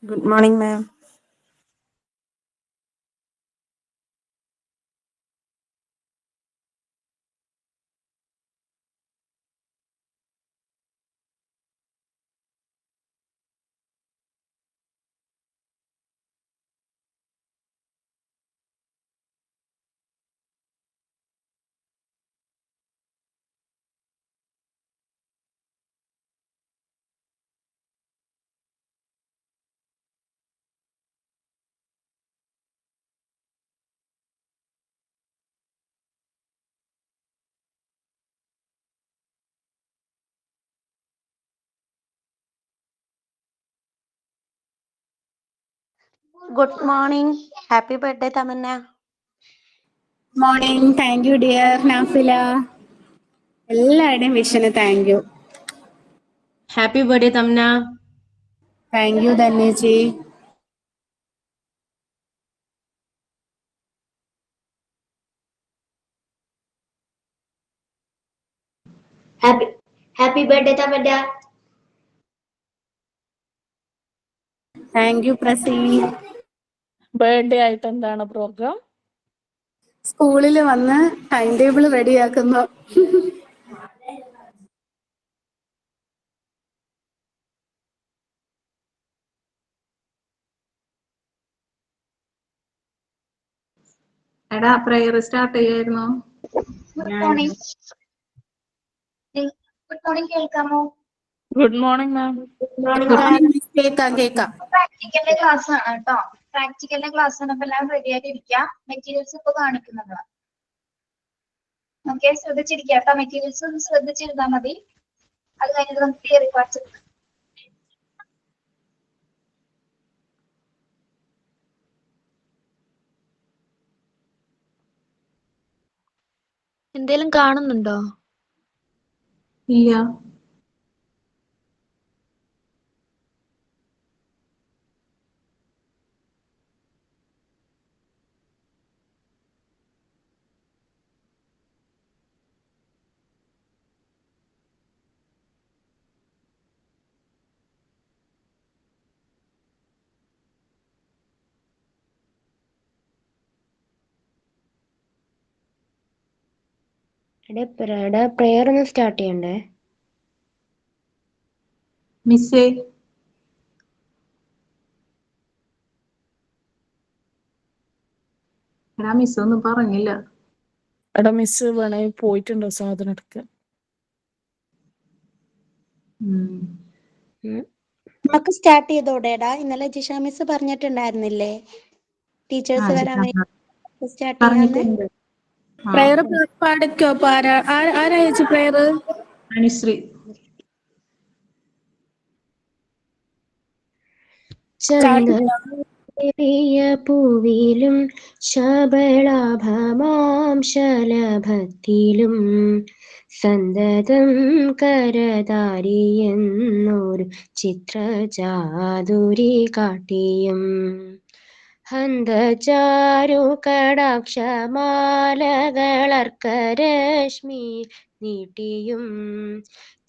Good morning, ma'am. Good morning. Happy birthday, Tamanna. Morning. Thank you dear Nafila. എല്ലാവരുടെയും വിഷന് thank you. Happy birthday Tamanna. Thank you Dhanyaji. Happy birthday Tamanna. Thank you Prasee. Birthday ആയിട്ട് എന്താണ് programme? സ്കൂളിൽ വന്ന് time table റെഡിയാക്കുന്നു. എടാ prayer start ചെയ്യായിരുന്നോ? Good morning കേൾക്കാമോ? Good morning ma'am. കേൾക്കാം. പ്രാക്ടിക്കലിന്റെ ക്ലാസ് ആണ് കേട്ടോ. പ്രാക്ടിക്കലിന്റെ ക്ലാസ് ആണ്. അപ്പൊ എല്ലാം റെഡി ആയിട്ട് ഇരിക്കാം. മെറ്റീരിയൽസ് ഇപ്പൊ കാണിക്കുന്നത്. ഓക്കെ, ശ്രദ്ധിച്ചിരിക്കുക കേട്ടോ. മെറ്റീരിയൽസ് ഒന്ന് ശ്രദ്ധിച്ചിരുന്നാൽ മതി. അത് കഴിഞ്ഞിട്ട് നമുക്ക് തിയറി പാർട്സ് എടുക്കാം. എന്തേലും കാണുന്നുണ്ടോ? ഇല്ല. പ്രയർ ഒന്ന് സ്റ്റാർട്ട് ചെയ്യണ്ടേ? മിസ്സേ, എടാ മിസ് ഒന്നും പറഞ്ഞില്ല. എടാ മിസ് വേണേ പോയിട്ടുണ്ടോ സാധനം എടുക്കാൻ? നമുക്ക് സ്റ്റാർട്ട് ചെയ്തോടേടാ. ഇന്നലെ ജിഷ മിസ് പറഞ്ഞിട്ടുണ്ടായിരുന്നില്ലേ ടീച്ചേഴ്സ് വരാൻ സ്റ്റാർട്ട് ചെയ്യാന്ന്. പ്രയർ പാടിക്കോ? ആരാ ചേച്ചി പ്രയർ? അനുശ്രീ. ചെറിയ പൂവിലും ശബളാഭമാം ശലഭത്തിലും സന്തതം കരതാരിയെന്നൊരു ചിത്രചാതുരി കാട്ടിയും ഹന്തചാരു കടാക്ഷമാലകളർക്കരശ്മി നീട്ടിയും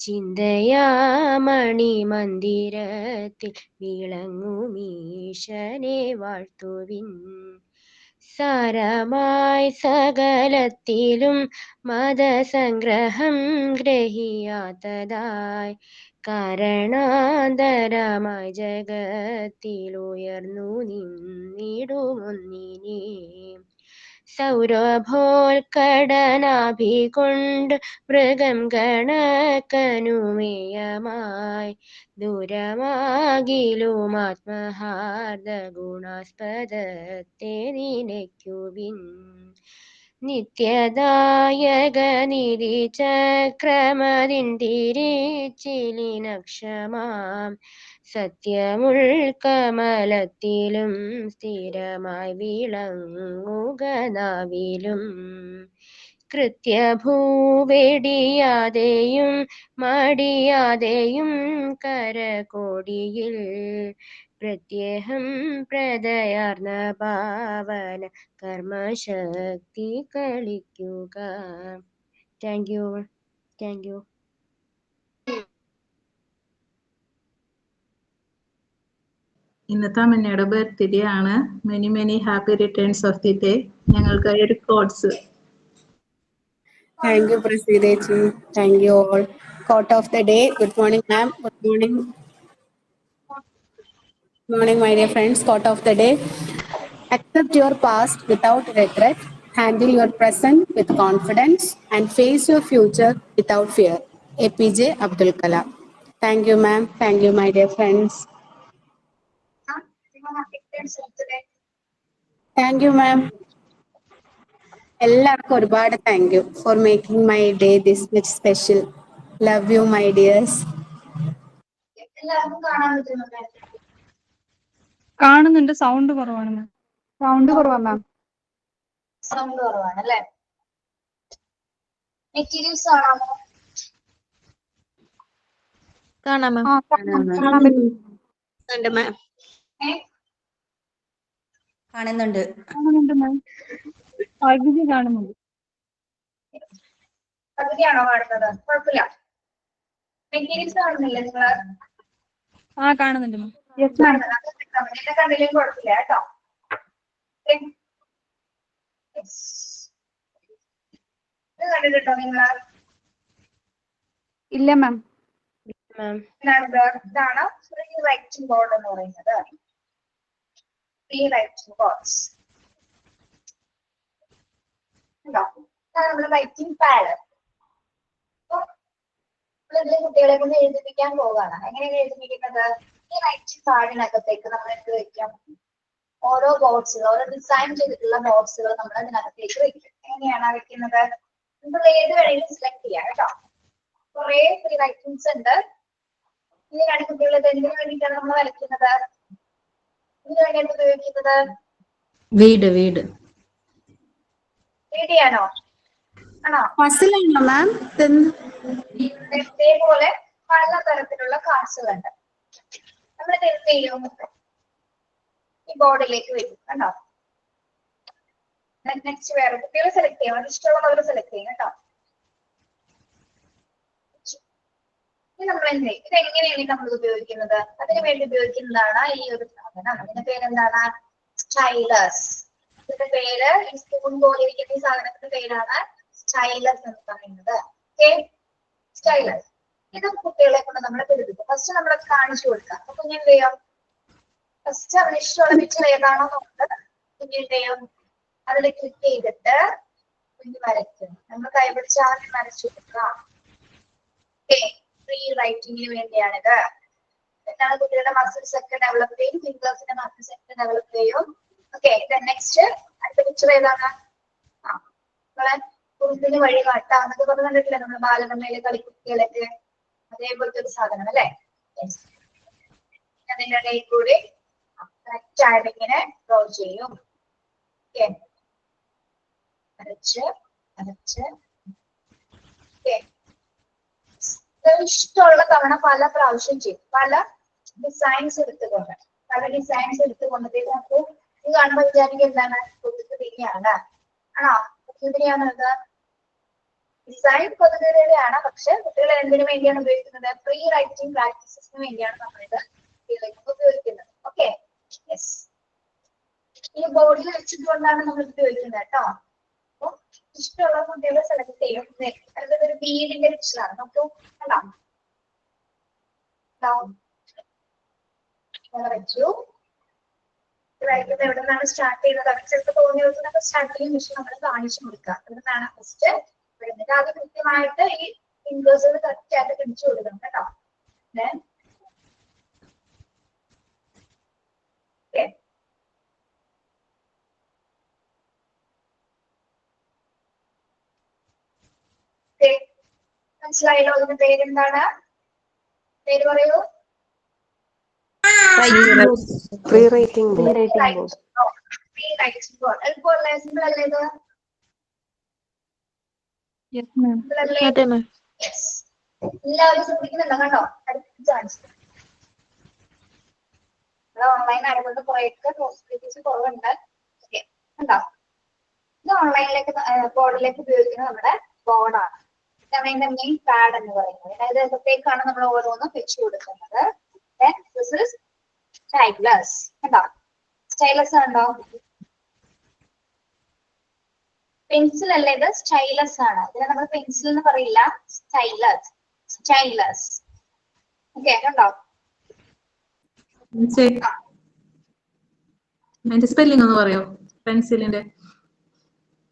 ചിന്തയാമണി മന്ദിരത്തിൽ വിളങ്ങുമീശനെ വാഴ്ത്തുവിൻ. സാരമായി സകലത്തിലും മതസംഗ്രഹം ഗ്രഹിയാത്തതായി കാരണാന്തരമായി ജഗത്തിലുയർന്നു നിന്നിടുമൊന്നിനെ സൗരഭോൽക്കടനാഭികൊണ്ട് മൃഗം ഗണക്കനുമേയമായി ദൂരമാകിലും ആത്മഹാർദ ഗുണാസ്പദത്തെ നിനയ്ക്കുവിൻ. നിത്യദായക നിധി ചക്രമതിന്തിരിച്ചിലിനക്ഷമാം സത്യമുൾക്കമലത്തിലും സ്ഥിരമായി വിളങ്ങുക നാവിലും കൃത്യഭൂവെടിയാതെയും മടിയാതെയും കരകോടിയിൽ പ്രത്യഹം പ്രദയാർന്ന പാവന കർമ്മശക്തി കളിക്കുക. Thank you. Thank you. ഇന്ന് തമന്നയുടെ ബർത്ത്ഡേ ആണ്. Many many happy returns of the day. ഞങ്ങൾക്ക് ഒരു codes. Thank you, Prasidechi. Thank you all. Quote of the day. Good morning, ma'am. Good morning. Good morning, my dear friends. Quote of the day. Accept your past without regret. Handle your present with confidence and face your future without fear. APJ Abdul Kalam. Thank you, ma'am. Thank you, my dear friends. Thank you, ma'am. എല്ലാവർക്കും ഒരുപാട് thank you for making my day this much special. Love you my dears. എല്ലാവർക്കും കാണാൻ പറ്റുന്നുണ്ട്? കാണുന്നുണ്ട്. Sound കുറവാണ് മാം. Sound കുറവാ മാം. Sound കുറവാണ് അല്ലേ? മെറ്റീരിയൽസ് കാണാമോ? കാണാം മാം. കാണാൻ പറ്റും. മാം കാണുന്നുണ്ട്. കാണുന്നുണ്ട് മാം. പകുതി കാണുന്നുണ്ട്. പകുതിയാണോ കാണുന്നത്? കുഴപ്പമില്ല. മെറ്റീരിയൽസ് കാണുന്നില്ലേ നിങ്ങള്? കാണുന്നുണ്ട് മാം. Yes ma'am. എന്നെ കണ്ടില്ലെങ്കിൽ കുഴപ്പമില്ല കേട്ടോ. ഇത് കണ്ടിട്ടുണ്ടോ നിങ്ങള്? ഇല്ല മാം. ഇതാണ് ഫ്രീ റൈറ്റിംഗ് ബോർഡ് എന്ന് പറയുന്നത്. ഫ്രീ റൈറ്റിംഗ് ബോർഡ്സ് ഉണ്ടോ? ഇതാണ് നമ്മുടെ റൈറ്റിംഗ് പാഡ്. കുട്ടികളെ കൊണ്ട് എഴുതിപ്പിക്കാൻ പോവുകയാണ്. എങ്ങനെയാണ് എഴുതിപ്പിക്കുന്നത്? ഈ റൈറ്റിംഗ് പാഡിനകത്തേക്ക് നമ്മൾ എന്ത് വെക്കാം? ഓരോ ബോർഡ്സുകൾ, ഓരോ ഡിസൈൻ ചെയ്തിട്ടുള്ള ബോർഡ്സുകൾ നമ്മൾ അതിനകത്തേക്ക് വെക്കും. എങ്ങനെയാണ് വെക്കുന്നത്? നമ്മൾ ഏത് വേണമെങ്കിലും സെലക്ട് ചെയ്യാം കേട്ടോ. കുറെ ഫ്രീ റൈറ്റിംഗ്സ് ഉണ്ട്. ഇതിനാണ് കുട്ടികൾ ഇത് എന്തിനു വേണ്ടിയിട്ടാണ് നമ്മൾ വരയ്ക്കുന്നത്? ഇതിനു വേണ്ടിയാണ് ഉപയോഗിക്കുന്നത്? വീട് വീട് റീഡ് ചെയ്യാനോ? ആണോ? ഫസ്റ്റിലാണോ മാം? ഇതേപോലെ പല തരത്തിലുള്ള കാർഡ്സുകളുണ്ട്. നമ്മളിത് എന്ത് ചെയ്യും? ഈ ബോർഡിലേക്ക് വരും. കണ്ടോ? നെക്സ്റ്റ് വേറെ കുട്ടികളെ സെലക്ട് ചെയ്യാം. അത് ഇഷ്ടമുള്ളവരെ സെലക്ട് ചെയ്യും കേട്ടോ. നമ്മൾ എന്ത് ചെയ്യും? ഇത് എങ്ങനെയാണ് നമ്മൾ ഉപയോഗിക്കുന്നത്? അതിനു വേണ്ടി ഉപയോഗിക്കുന്നതാണ് ഈ ഒരു സാധനം. ഇതിന്റെ പേരെന്താണ്? സ്റ്റൈലസ്. ഇതിന്റെ പേര് ഈ സ്പൂൺ പോലെ ഇരിക്കുന്ന ഈ സാധനത്തിന്റെ പേരാണ് സ്റ്റൈലസ് എന്ന് പറയുന്നത്. Okay, stylus. ഇത് കുട്ടികളെ കൊണ്ട് നമ്മൾ പഠിപ്പിക്കും. ഫസ്റ്റ് നമ്മൾ കാണിച്ചു കൊടുക്കാം. അപ്പൊ കുഞ്ഞ് എന്ത് ചെയ്യാം? ഫസ്റ്റ് അവന് ഇഷ്ടമുള്ള പിക്ചർ ഏതാണോ നോക്കുന്നത് കുഞ്ഞ് എന്ത് ചെയ്യും? അതിൽ ക്ലിക്ക് ചെയ്തിട്ട് കുഞ്ഞ് വരയ്ക്കും. നമ്മൾ കൈപിടിച്ച് ആദ്യം വരച്ചു കൊടുക്കാം. ഓക്കെ, ഫ്രീ റൈറ്റിംഗിന് വേണ്ടിയാണിത്. എന്താണ്? കുട്ടികളുടെ മസിൽസ് ഒക്കെ ഡെവലപ്പ് ചെയ്യും. ഫിംഗേഴ്സിന്റെ മസിൽസ് ഒക്കെ ഡെവലപ്പ് ചെയ്യും. ഓക്കെ, നെക്സ്റ്റ് അടുത്ത പിക്ചർ ഏതാണ്? നമ്മളെ കുറുമ്പിന് വഴി കാട്ടാം എന്നൊക്കെ പറഞ്ഞ് കണ്ടിട്ടില്ലേ നമ്മള് ബാലരമയിലെ കളിക്കുട്ടികളൊക്കെ? അതേപോലത്തെ ഒരു സാധനം അല്ലേ? അതിന്റെ ഇടയിൽ കൂടി കറക്റ്റ് ആയിട്ട് ഇങ്ങനെ ഡ്രോ ചെയ്യും. ഓക്കെ, വരച്ച് വരച്ച് ഇഷ്ടമുള്ള തവണ പല പ്രാവശ്യം ചെയ്യും. പല ഡിസൈൻസ് എടുത്തുകൊണ്ട് നമുക്ക് ഇത് കാണുമ്പോൾ വിചാരിക്കുക എന്താണ്? കൊതുകുതിരിയാണ്. ആണോ? കൊതുകുതിരിയാണ്. ഇത് ഡിസൈൻ കൊതുകുതിരിയാണ്. പക്ഷെ കുട്ടികൾ എന്തിനു വേണ്ടിയാണ് ഉപയോഗിക്കുന്നത്? ഫ്രീ റൈറ്റിംഗ് പ്രാക്ടീസസിന് വേണ്ടിയാണ് നമ്മളിത് കുട്ടികളേക്ക് ഉപയോഗിക്കുന്നത്. Okay, yes. ഈ ബോർഡിൽ വെച്ചിട്ടുകൊണ്ടാണ് നമ്മൾ ഉപയോഗിക്കുന്നത് കേട്ടോ. അപ്പൊ ഇഷ്ടമുള്ള കുട്ടികളെ സെലക്ട് ചെയ്യും. അതൊരു വീടിന്റെ പിക്ചറാണ്. നോക്കൂ, കണ്ടോ? വെച്ചു. എവിടെ നിന്നാണ് സ്റ്റാർട്ട് ചെയ്യുന്നത്? അവർ ചിലപ്പോൾ തോന്നിയ ദിവസം സ്റ്റാർട്ട് ചെയ്യും. പക്ഷെ നമ്മൾ കാണിച്ചു കൊടുക്കുക. എവിടുന്നാണ് ഫസ്റ്റ് വരുന്നത്? അത് കൃത്യമായിട്ട് ഈ ഫിംഗേഴ്സുകൾ കറക്റ്റ് ആയിട്ട് പിടിച്ചു കൊടുക്കണം കേട്ടോ. മനസ്സിലായല്ലോ? അതിന്റെ പേരെന്താണ്? പേര് പറയൂ. Free writing board. എളുപ്പമല്ലേ? സിമ്പിൾ അല്ലേ ഇത്? എല്ലാവരും ശ്രദ്ധിക്കുന്നുണ്ടോ? കണ്ടോ? ഓൺലൈൻ ആയതുകൊണ്ട് കുറെയൊക്കെ പോസിബിലിറ്റീസ് കുറവുണ്ട്. കണ്ടോ? ഇത് ഓൺലൈനിലേക്ക് ബോർഡിലേക്ക് ഉപയോഗിക്കുന്ന നമ്മുടെ ബോർഡാണ്. ഇതാണ് ഇതിന്റെ മെയിൻ പാഡ് എന്ന് പറയുന്നത്. അതായത് ഇതൊക്കെയാണ് നമ്മൾ ഓരോന്നും വെച്ചു കൊടുക്കുന്നത്. This is സ്റ്റൈലസ് കണ്ടോ? സ്റ്റൈലസ് കണ്ടോ? പെൻസിൽ അല്ല, ഇത് സ്റ്റൈലസ് ആണ്. ഇതിനെ നമ്മൾ പെൻസിൽ എന്ന് പറയില്ല, സ്റ്റൈലസ്. സ്റ്റൈലസ്. ഓക്കെ കണ്ടോ? അതിന്റെ സ്പെല്ലിംഗ് ഒന്ന് പറയോ പെൻസിലിന്റെ?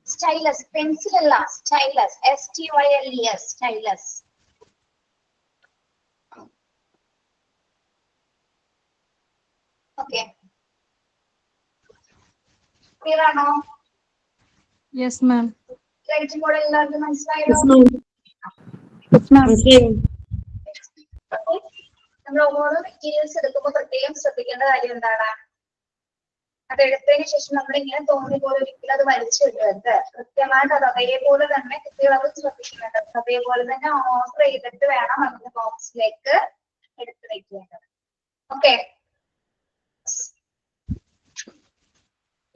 സ്റ്റൈലസ്. പെൻസിൽ അല്ല, stylus. STYLES. Stylus. Okay, clear ആണോ? Yes ma'am. റൈറ്റിംഗ് മോഡൽ എല്ലാവർക്കും മനസ്സിലായോ? നമ്മൾ ഓരോ മെറ്റീരിയൽസ് എടുക്കുമ്പോൾ പ്രത്യേകം ശ്രദ്ധിക്കേണ്ട കാര്യം എന്താണ്? അത് എടുത്തതിന് ശേഷം നമ്മൾ ഇങ്ങനെ തോന്നി പോലെ ഒരിക്കലും അത് വലിച്ചിടരുത്. കൃത്യമായിട്ട് അത് അതേപോലെ തന്നെ കുട്ടികൾ അത് ശ്രദ്ധിക്കുന്നുണ്ട്. അതേപോലെ തന്നെ ഓർഡർ ചെയ്തിട്ട് വേണം അതിന്റെ ബോക്സിലേക്ക് എടുത്ത് വെക്കേണ്ടത്. ഓക്കെ,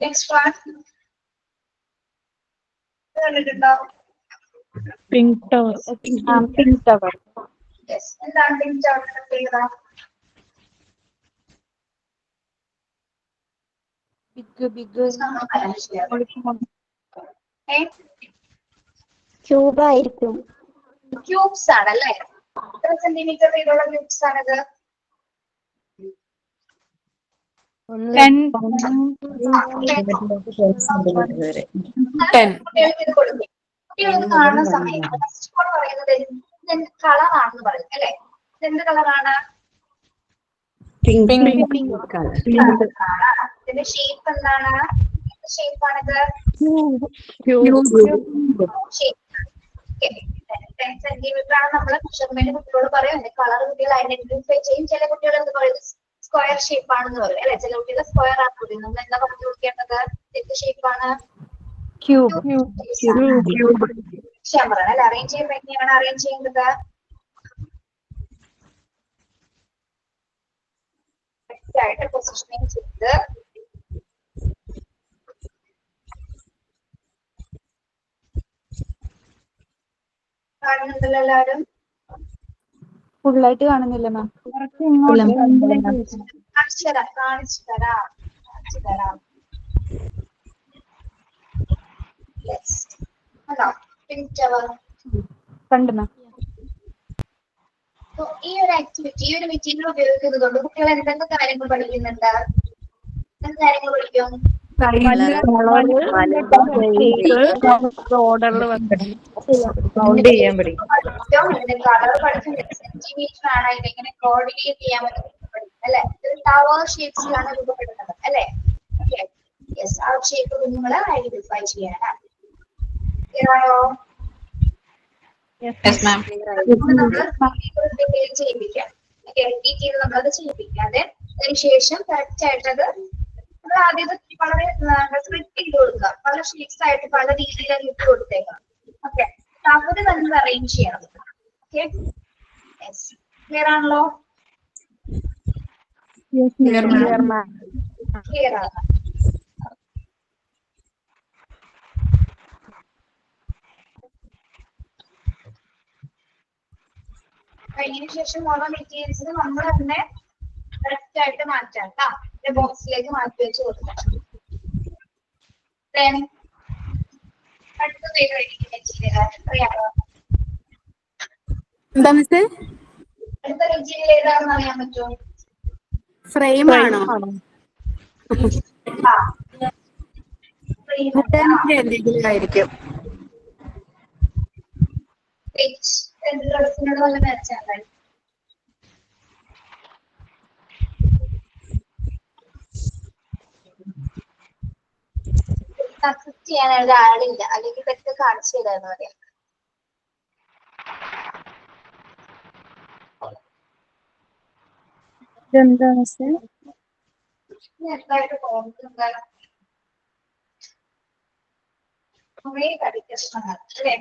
നെക്സ്റ്റ് വൺ കണ്ടിട്ടുണ്ടോ? Pink tower. Pink tower. Yes. എന്താണ് പിങ്ക് ടവറിന്റെ പ്രത്യേകത? ക്യൂബ് ആയിരിക്കും. ക്യൂബ്സ് ആണല്ലേ? എത്ര സെന്റിമീറ്റർ വീതമുള്ള ക്യൂബ്സ് ആണിത്? 10. കുട്ടികൾക്ക് ഇത് കൊടുക്കും. കുട്ടികൾക്ക് കാണുന്ന സമയത്ത് ഫസ്റ്റ് ഓൾ പറയുന്നത് എന്ത് കളറാണെന്ന് പറയും അല്ലെ? എന്ത് കളറാണ്? ഇതിന്റെ ഷേപ്പ് എന്താണ്? ഷേപ്പ് ആണിത്? ഷേപ്പ് 10 സെന്റിമീറ്റർ ആണ്. നമ്മൾ മെഷർമെന്റ് കുട്ടികളോട് പറയും. അതിന്റെ കളർ കുട്ടികൾ ഐഡന്റിഫൈ ചെയ്യും. ചില കുട്ടികൾ എന്ത് പറയും? സ്ക്വയർ ഷേപ്പ് ആണെന്ന് പറയും അല്ലെ? ചില കുട്ടികൾ സ്ക്വയർ ആണ് പറയും. നമ്മൾ എന്താ പറഞ്ഞു കൊടുക്കേണ്ടത്? എന്ത് ഷേപ്പ് ആണ്? ക്യൂബ്. അല്ലെ? അറേഞ്ച് ചെയ്യുമ്പോൾ എങ്ങനെയാണ് അറേഞ്ച് ചെയ്യുന്നത്? ആയിട്ട് പൊസിഷനിങ് ചെയ്ത് കാണുന്നുണ്ടല്ലോ എല്ലാവരും? ഫുള്ളായിട്ട് കാണുന്നില്ല മാം. കുറച്ച് ഇങ്ങോട്ട് കാണിച്ചു തരാം. Yes. കണ്ടോ? Pink tower. കണ്ടു മാം. ഈ ഒരു ആക്ടിവിറ്റി, ഈ ഒരു മെറ്റീരിയൽ ഉപയോഗിക്കുന്നത് കൊണ്ട് കുട്ടികൾ എന്തൊക്കെ കാര്യങ്ങൾ പഠിക്കുന്നുണ്ട്? എന്ത് കാര്യങ്ങൾ പഠിക്കും? ഇതിന്റെ കളർ പഠിക്കും. സെന്റിമീറ്റർ ആണ് ഇതെങ്ങനെ കോർഡിനേറ്റ് ചെയ്യാൻ പറ്റും അല്ലെ? ടവർ ഷേപ്സിലാണ് രൂപപ്പെടുന്നത് അല്ലെ? യെസ്. ആ ഷേപ്പ് കുഞ്ഞുങ്ങളെ ഐഡന്റിഫൈ ചെയ്യാനാണ്. ക്ലിയറായോ? ചെയ്യിപ്പിക്കാം. നമ്മളത് ചെയ്യിപ്പിക്കാതെ അതിനുശേഷം കറക്റ്റ് ആയിട്ടത് നമ്മൾ ആദ്യം വളരെ സ്പ്ലിറ്റ് ചെയ്ത് കൊടുക്കുക. പല ഷീറ്റ്സ് ആയിട്ട് പല രീതിയിലാണ് ഇട്ട് കൊടുത്തേക്കാം. ഓക്കെ, അവര് തന്നെ അറേഞ്ച് ചെയ്യണം. ഓക്കെ, ക്ലിയർ ആണല്ലോ? ക്ലിയർ ആണ്. കഴിഞ്ഞതിന് ശേഷം ഓരോ മെറ്റീരിയൽസിന് നമ്മൾ തന്നെ കറക്റ്റ് ആയിട്ട് മാറ്റാം കേട്ടോ. ബോക്സിലേക്ക് മാറ്റി വെച്ച് കൊടുക്കാം. അടുത്ത മെറ്റീരിയൽ അറിയാമോ? എന്താ മിസ്സേ? അടുത്ത മെറ്റീരിയൽ ഏതാണെന്ന് അറിയാൻ പറ്റുമോ? ഫ്രെയിം ആണോ? എന്തെങ്കിലും ആയിരിക്കും. ഡ്രസ്സിനോട് വല്ല മാച്ചാണ്. അസിസ്റ്റ് ചെയ്യാൻ ഒരാളില്ല, അല്ലെങ്കിൽ ഇതൊക്കെ കാണിച്ചു തരാന്ന് പറയാം. ഇതെന്താണ് എന്തായിട്ട് തോന്നുന്നത്? കുറേ കരിക്കഷ്ണങ്ങൾ അല്ലേ?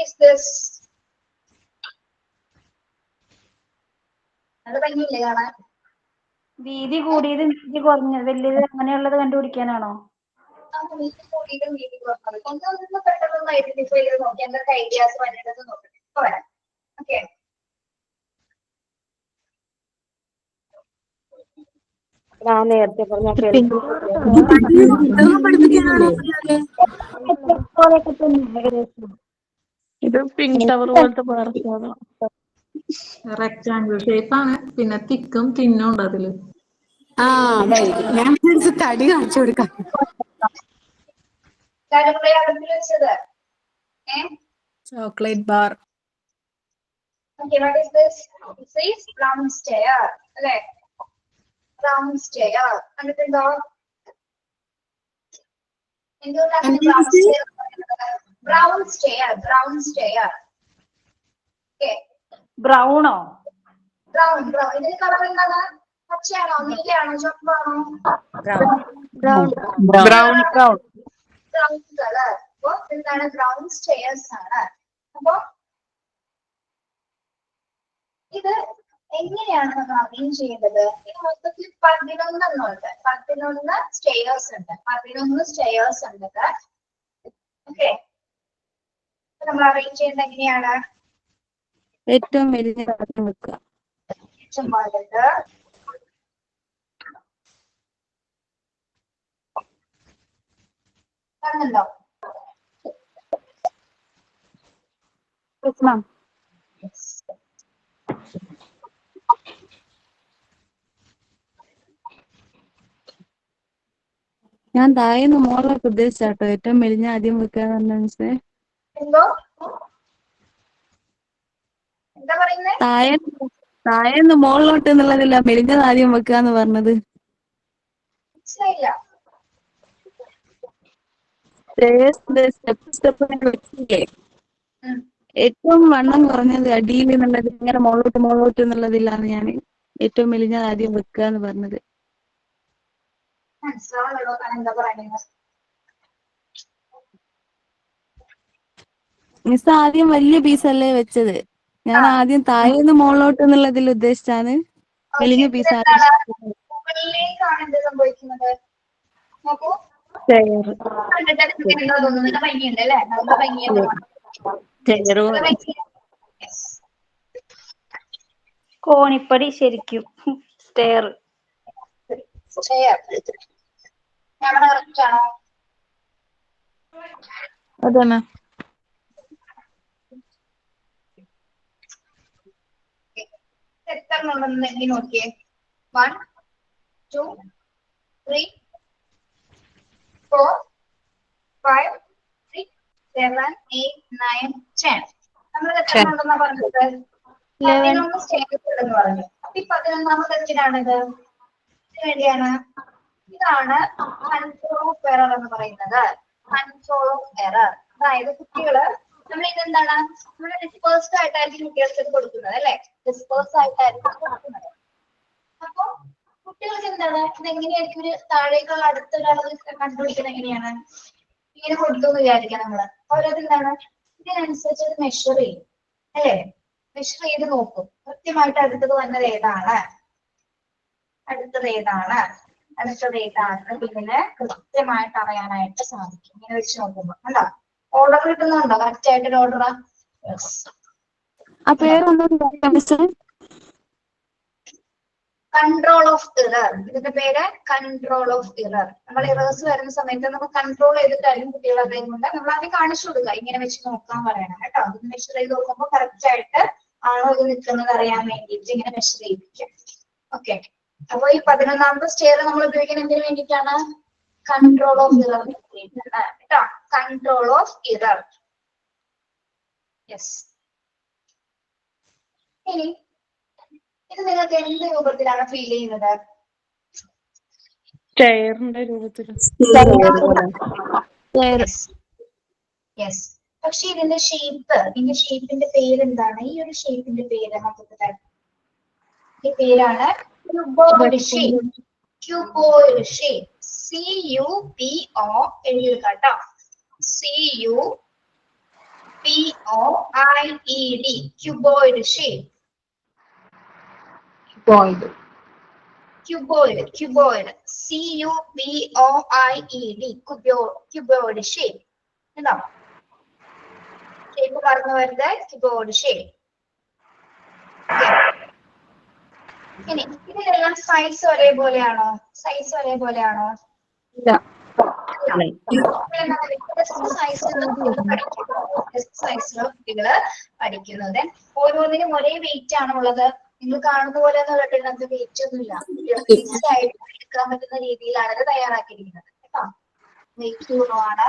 Is this? അത് ഭംഗിയില്ലേ കാണാൻ? വീതി കൂടിയത് വീതി കുറഞ്ഞത് വലിയത് അങ്ങനെയുള്ളത് കണ്ടുപിടിക്കാനാണോ? വീട്ടിൽ കൂടിയിട്ട് വീട്ടിൽ വന്നത് ഒന്ന് പെട്ടെന്ന് ഐഡന്റിഫൈ ചെയ്ത് നോക്കി എന്തൊക്കെ ഐഡിയാസ് വന്നിട്ടെന്ന് നോക്കട്ടെ. ഇപ്പൊ വരാം. ഓക്കെ, ഞാൻ നേരത്തെ പറഞ്ഞ ഇത് പിങ്ക് ടവർ പോലത്തെ പാർക്കാണ്. റെക്ടാംഗിൾ ഷേപ്പ് ആണ്, പിന്നെ തിക്കും തിന്നും ഉണ്ട് അതില്. ഞാൻ തടി കാണിച്ചു കൊടുക്കാം. അടുപ്പിൽ വെച്ചത് chocolate bar. Okay, what is this? It says round stair. അല്ലേ? Round stair. കണ്ടിട്ടുണ്ടോ? എന്തുകൊണ്ടാണ് round stair? Brown stair. Brown stair. Okay. ബ്രൗണോ? Brown. ഇതിന് കളർ എന്താണ്? പച്ചയാണോ? നീലയാണോ? ചുവപ്പാണോ? ബ്രൗൺ. Brown color. അപ്പൊ എന്താണ്? Brown stairs ആണ്. അപ്പൊ ഇത് എങ്ങനെയാണ് നമ്മൾ അറേഞ്ച് ചെയ്യേണ്ടത്? ഇത് മൊത്തത്തിൽ 11 എന്നുണ്ട്. 11 സ്റ്റെയേഴ്സ് ഉണ്ട്. 11 സ്റ്റെയേഴ്സ് ഉണ്ട്. ഓക്കെ, നമ്മൾ അറേഞ്ച് ചെയ്യുന്നത് എങ്ങനെയാണ്? ഏറ്റവും വലിയ കാര്യം വെക്കുക. ഏറ്റവും വലുത് കാണുന്നുണ്ടോ? ഞാൻ താഴേന്ന് മോളിലൊക്കെ ഉദ്ദേശിച്ചാട്ടോ ഏറ്റവും മെലിഞ്ഞ ആദ്യം വെക്കാന്ന് പറഞ്ഞ മിസ്സേ. എന്തോ എന്താ പറയുന്നേ? താഴേന്ന് മോളിലോട്ട് എന്നുള്ളതില്ല, മെലിഞ്ഞത് ആദ്യം വെക്കാന്ന് പറഞ്ഞത്. മനസ്സിലായില്ല. സ്റ്റെപ്പ് വെച്ചില്ലേ, ഏറ്റവും വണ്ണം കുറഞ്ഞത് അടിയിൽ എന്നുള്ളത് ഇങ്ങനെ മോളോട്ട് എന്നുള്ളതിലാണ് ഞാൻ ഏറ്റവും മെലിഞ്ഞത് ആദ്യം വെക്കുക എന്ന് പറഞ്ഞത്. മനസ്സിലാവുള്ളൂ എന്താ പറയുന്നത്. മിസ് ആദ്യം വലിയ പീസല്ലേ വെച്ചത്, ഞാൻ ആദ്യം താഴേന്ന് മുകളിലോട്ട് എന്നുള്ളതിൽ ഉദ്ദേശിച്ചാണ് മെലിഞ്ഞ പീസ് ആദ്യം. മുകളിലേക്കാണ് എന്ത് സംഭവിക്കുന്നത്? നോക്കൂ, തോന്നുന്നു ഭംഗിയുണ്ട് അല്ലെ? നല്ല ഭംഗിയാണ്. കോണിപ്പടി ശരിക്കും സ്റ്റെയർ. കറക്റ്റ് ആണോ? അതന്നെ. എത്ര ഉണ്ടെന്ന് എണ്ണി നോക്കിയേ. 1 2 3 4 5 6 7 8 9 10. നമ്മൾ എത്ര ഉണ്ടെന്നാ പറഞ്ഞത്? 11 സ്റ്റെയർസ് ഉണ്ടെന്ന് പറഞ്ഞു. അപ്പൊ ഈ 11ാമത്തെ എന്തിനാണിത്? ഇതിനു വേണ്ടിയാണ്. ഇതാണ് കൺട്രോൾ ഓഫ് എറർ എന്ന് പറയുന്നത്. Control of error. അതായത് കുട്ടികള് നമ്മൾ ഇതെന്താണ്, നമ്മൾ ഡിസ്പേഴ്സ്ഡ് ആയിട്ടായിരിക്കും കുട്ടികൾക്ക് ഇത് കൊടുക്കുന്നത് അല്ലെ? ഡിസ്പേഴ്സ് ആയിട്ടായിരിക്കും കൊടുക്കുന്നത്. അപ്പൊ കുട്ടികൾക്ക് എന്താണ്, ഇതെങ്ങനെയായിരിക്കും ഒരു താഴേക്കുള്ള അടുത്തൊരാളത് കണ്ടുപിടിക്കുന്നത്? എങ്ങനെയാണ്? ഇങ്ങനെ കൊടുത്തു എന്ന് വിചാരിക്കാം നമ്മള്. അവരത് എന്താണ്, ഇതിനനുസരിച്ച് അത് മെഷർ ചെയ്യും അല്ലെ? മെഷർ ചെയ്ത് നോക്കും കൃത്യമായിട്ട് അടുത്തത് വന്നത് ഏതാണ്, അടുത്തത് ഏതാണ് ഇതിന് കൃത്യമായിട്ട് അറിയാനായിട്ട് സാധിക്കും. ഇങ്ങനെ വെച്ച് നോക്കുമ്പോ കണ്ടോ, ഓർഡർ കിട്ടുന്നുണ്ടോ? കറക്റ്റ് ആയിട്ടൊരു ഓർഡറാ. Control of error. ഇതിന്റെ പേര് കൺട്രോൾ ഓഫ് ഇറർ. നമ്മൾ ഇറേഴ്സ് വരുന്ന സമയത്ത് നമുക്ക് കൺട്രോൾ ചെയ്തിട്ടായിരിക്കും കുട്ടികൾ അറിയുന്നുണ്ട്. നമ്മൾ ആദ്യം കാണിച്ചു കൊടുക്കുക, ഇങ്ങനെ വെച്ച് നോക്കാൻ പറയണം കേട്ടോ. ഇത് മെഷർ ചെയ്ത് നോക്കുമ്പോൾ കറക്റ്റ് ആയിട്ട് ആണോ ഇത് നിൽക്കുന്നത് അറിയാൻ വേണ്ടിയിട്ട് ഇങ്ങനെ മെഷർ ചെയ്യിപ്പിക്കാം. ഓക്കെ, അപ്പൊ ഈ 11ാമത്തെ സ്റ്റെയർ നമ്മൾ ഉപയോഗിക്കുന്നത് എന്തിനു വേണ്ടിയിട്ടാണ്? കൺട്രോൾ ഓഫ് ഇറർ കേട്ടോ. Control of error. യെസ്. ഇനി ഇത് നിങ്ങൾക്ക് എന്ത് രൂപത്തിലാണ് ഫീൽ ചെയ്യുന്നത്? സ്റ്റെയറിന്റെ രൂപത്തിൽ. യെസ്. പക്ഷെ ഇതിന്റെ ഷേപ്പിന്റെ പേര് എന്താണ്? ഈ ഒരു ഷേപ്പിന്റെ പേര് മൊത്തത്തിൽ ഈ പേരാണ് cuboid shape. Cuboid shape. CUBO എഴുതിയത് കേട്ടോ. CUBOIED. Cuboid shape. cuboid, cuboid, cuboid, cuboid shape. കണ്ടോ? ഷേപ്പ് പറഞ്ഞു വരുന്നത് cuboid shape. ഇനി ഇതിലെല്ലാം സൈസ് ഒരേപോലെയാണോ? സൈസ് ഒരേപോലെയാണോ? ഇല്ല. സൈസിലുള്ള കുട്ടികള് പഠിക്കുന്നത്. ഓരോന്നിനും ഒരേ വെയിറ്റ് ആണുള്ളത്. നിങ്ങൾ കാണുന്ന പോലെ ഒന്നും കേട്ടിട്ട് വെയിറ്റ് ഒന്നുമില്ല. ഈസി ആയിട്ട് എടുക്കാൻ പറ്റുന്ന രീതിയിലാണ് ഇത് തയ്യാറാക്കിയിരിക്കുന്നത് കേട്ടോ. വെയിറ്റ് കുറവാണ്.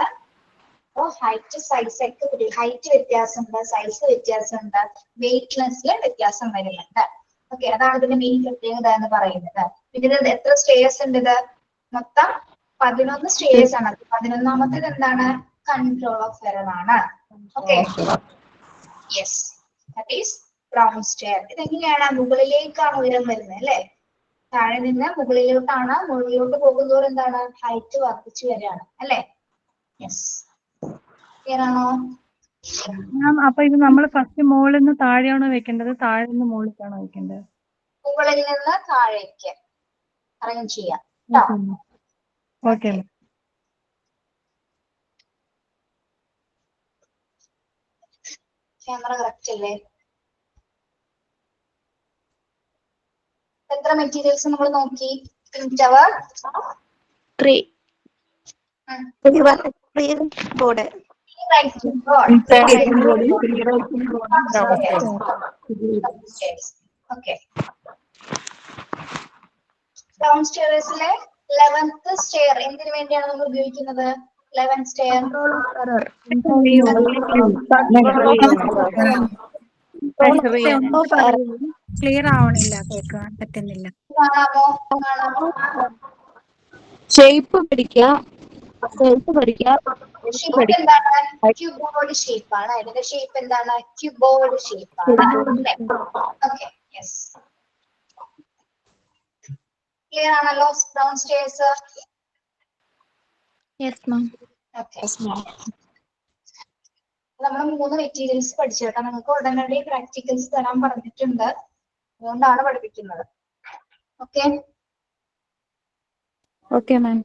ഹൈറ്റ് സൈസ് ഒക്കെ ഹൈറ്റ് വ്യത്യാസമുണ്ട്, സൈസ് വ്യത്യാസമുണ്ട്, വെയിറ്റ്ലെസ്സിൽ വ്യത്യാസം വരുന്നുണ്ട്. ഓക്കെ, അതാണ് ഇതിന്റെ മെയിൻ പ്രത്യേകത എന്ന് പറയുന്നത്. പിന്നെ ഇത് എത്ര സ്റ്റേഴ്സ് ഉണ്ട്? ഇത് മൊത്തം 11 സ്റ്റേഴ്സ് ആണ്. 11ാമത്തേത് എന്താണ്? കൺട്രോൾ ഓഫ് എറർ ആണ്. Okay, yes, that is brown stair. ഇതെങ്ങനെയാണ്? മുകളിലേക്കാണ് ഉയരം വരുന്നത് അല്ലെ? താഴെ നിന്ന് മുകളിലോട്ടാണ്. മുകളിലോട്ട് പോകുന്നതോറും എന്താണ്? ഹൈറ്റ് വർദ്ധിച്ചു വരികയാണ് അല്ലെ? യെസ്, ക്ലിയർ ആണോ? അപ്പൊ ഇത് നമ്മൾ ഫസ്റ്റ് മുകളിൽ നിന്ന് താഴെയാണോ വെക്കേണ്ടത്, താഴെ നിന്ന് മുകളിലേക്കാണോ വെക്കേണ്ടത്? മുകളിൽ നിന്ന് താഴേക്ക് അറേഞ്ച് ചെയ്യാം. ഓക്കെ. ക്യാമറ കറക്റ്റ് അല്ലേ? എത്ര മെറ്റീരിയൽസ് നമ്മൾ നോക്കി? Tower 3 board. ഓക്കെ, ഡൗൺ സ്റ്റെയർസിലെ 11th സ്റ്റെയർ എന്തിനു വേണ്ടിയാണ് നമ്മൾ ഉപയോഗിക്കുന്നത്? 11th സ്റ്റെയർ ക്ലിയർ ആവണില്ല, കേൾക്കാൻ പറ്റുന്നില്ല. കാണാമോ? ഷേപ്പ് പഠിക്കുക, സൈസ് പഠിക്കുക. ഷേപ്പ് എന്താണ്? ക്യൂബോർഡ് ഷേപ്പ് ആണ്. ഇതിന്റെ ഷേപ്പ് എന്താണ്? ക്യൂബോർഡ് ഷേപ്പ് ആണ്. ഓക്കെ, യെസ്, ക്ലിയർ ആണല്ലോ? Down stairs. Yes ma'am. Okay, നമ്മൾ 3 മെറ്റീരിയൽസ് പഠിച്ചു കേട്ടോ. നിങ്ങൾക്ക് ഉടനടി പ്രാക്ടിക്കൽസ് തരാൻ പറഞ്ഞിട്ടുണ്ട്, അതുകൊണ്ടാണ് പഠിപ്പിക്കുന്നത്. Okay, okay ma'am.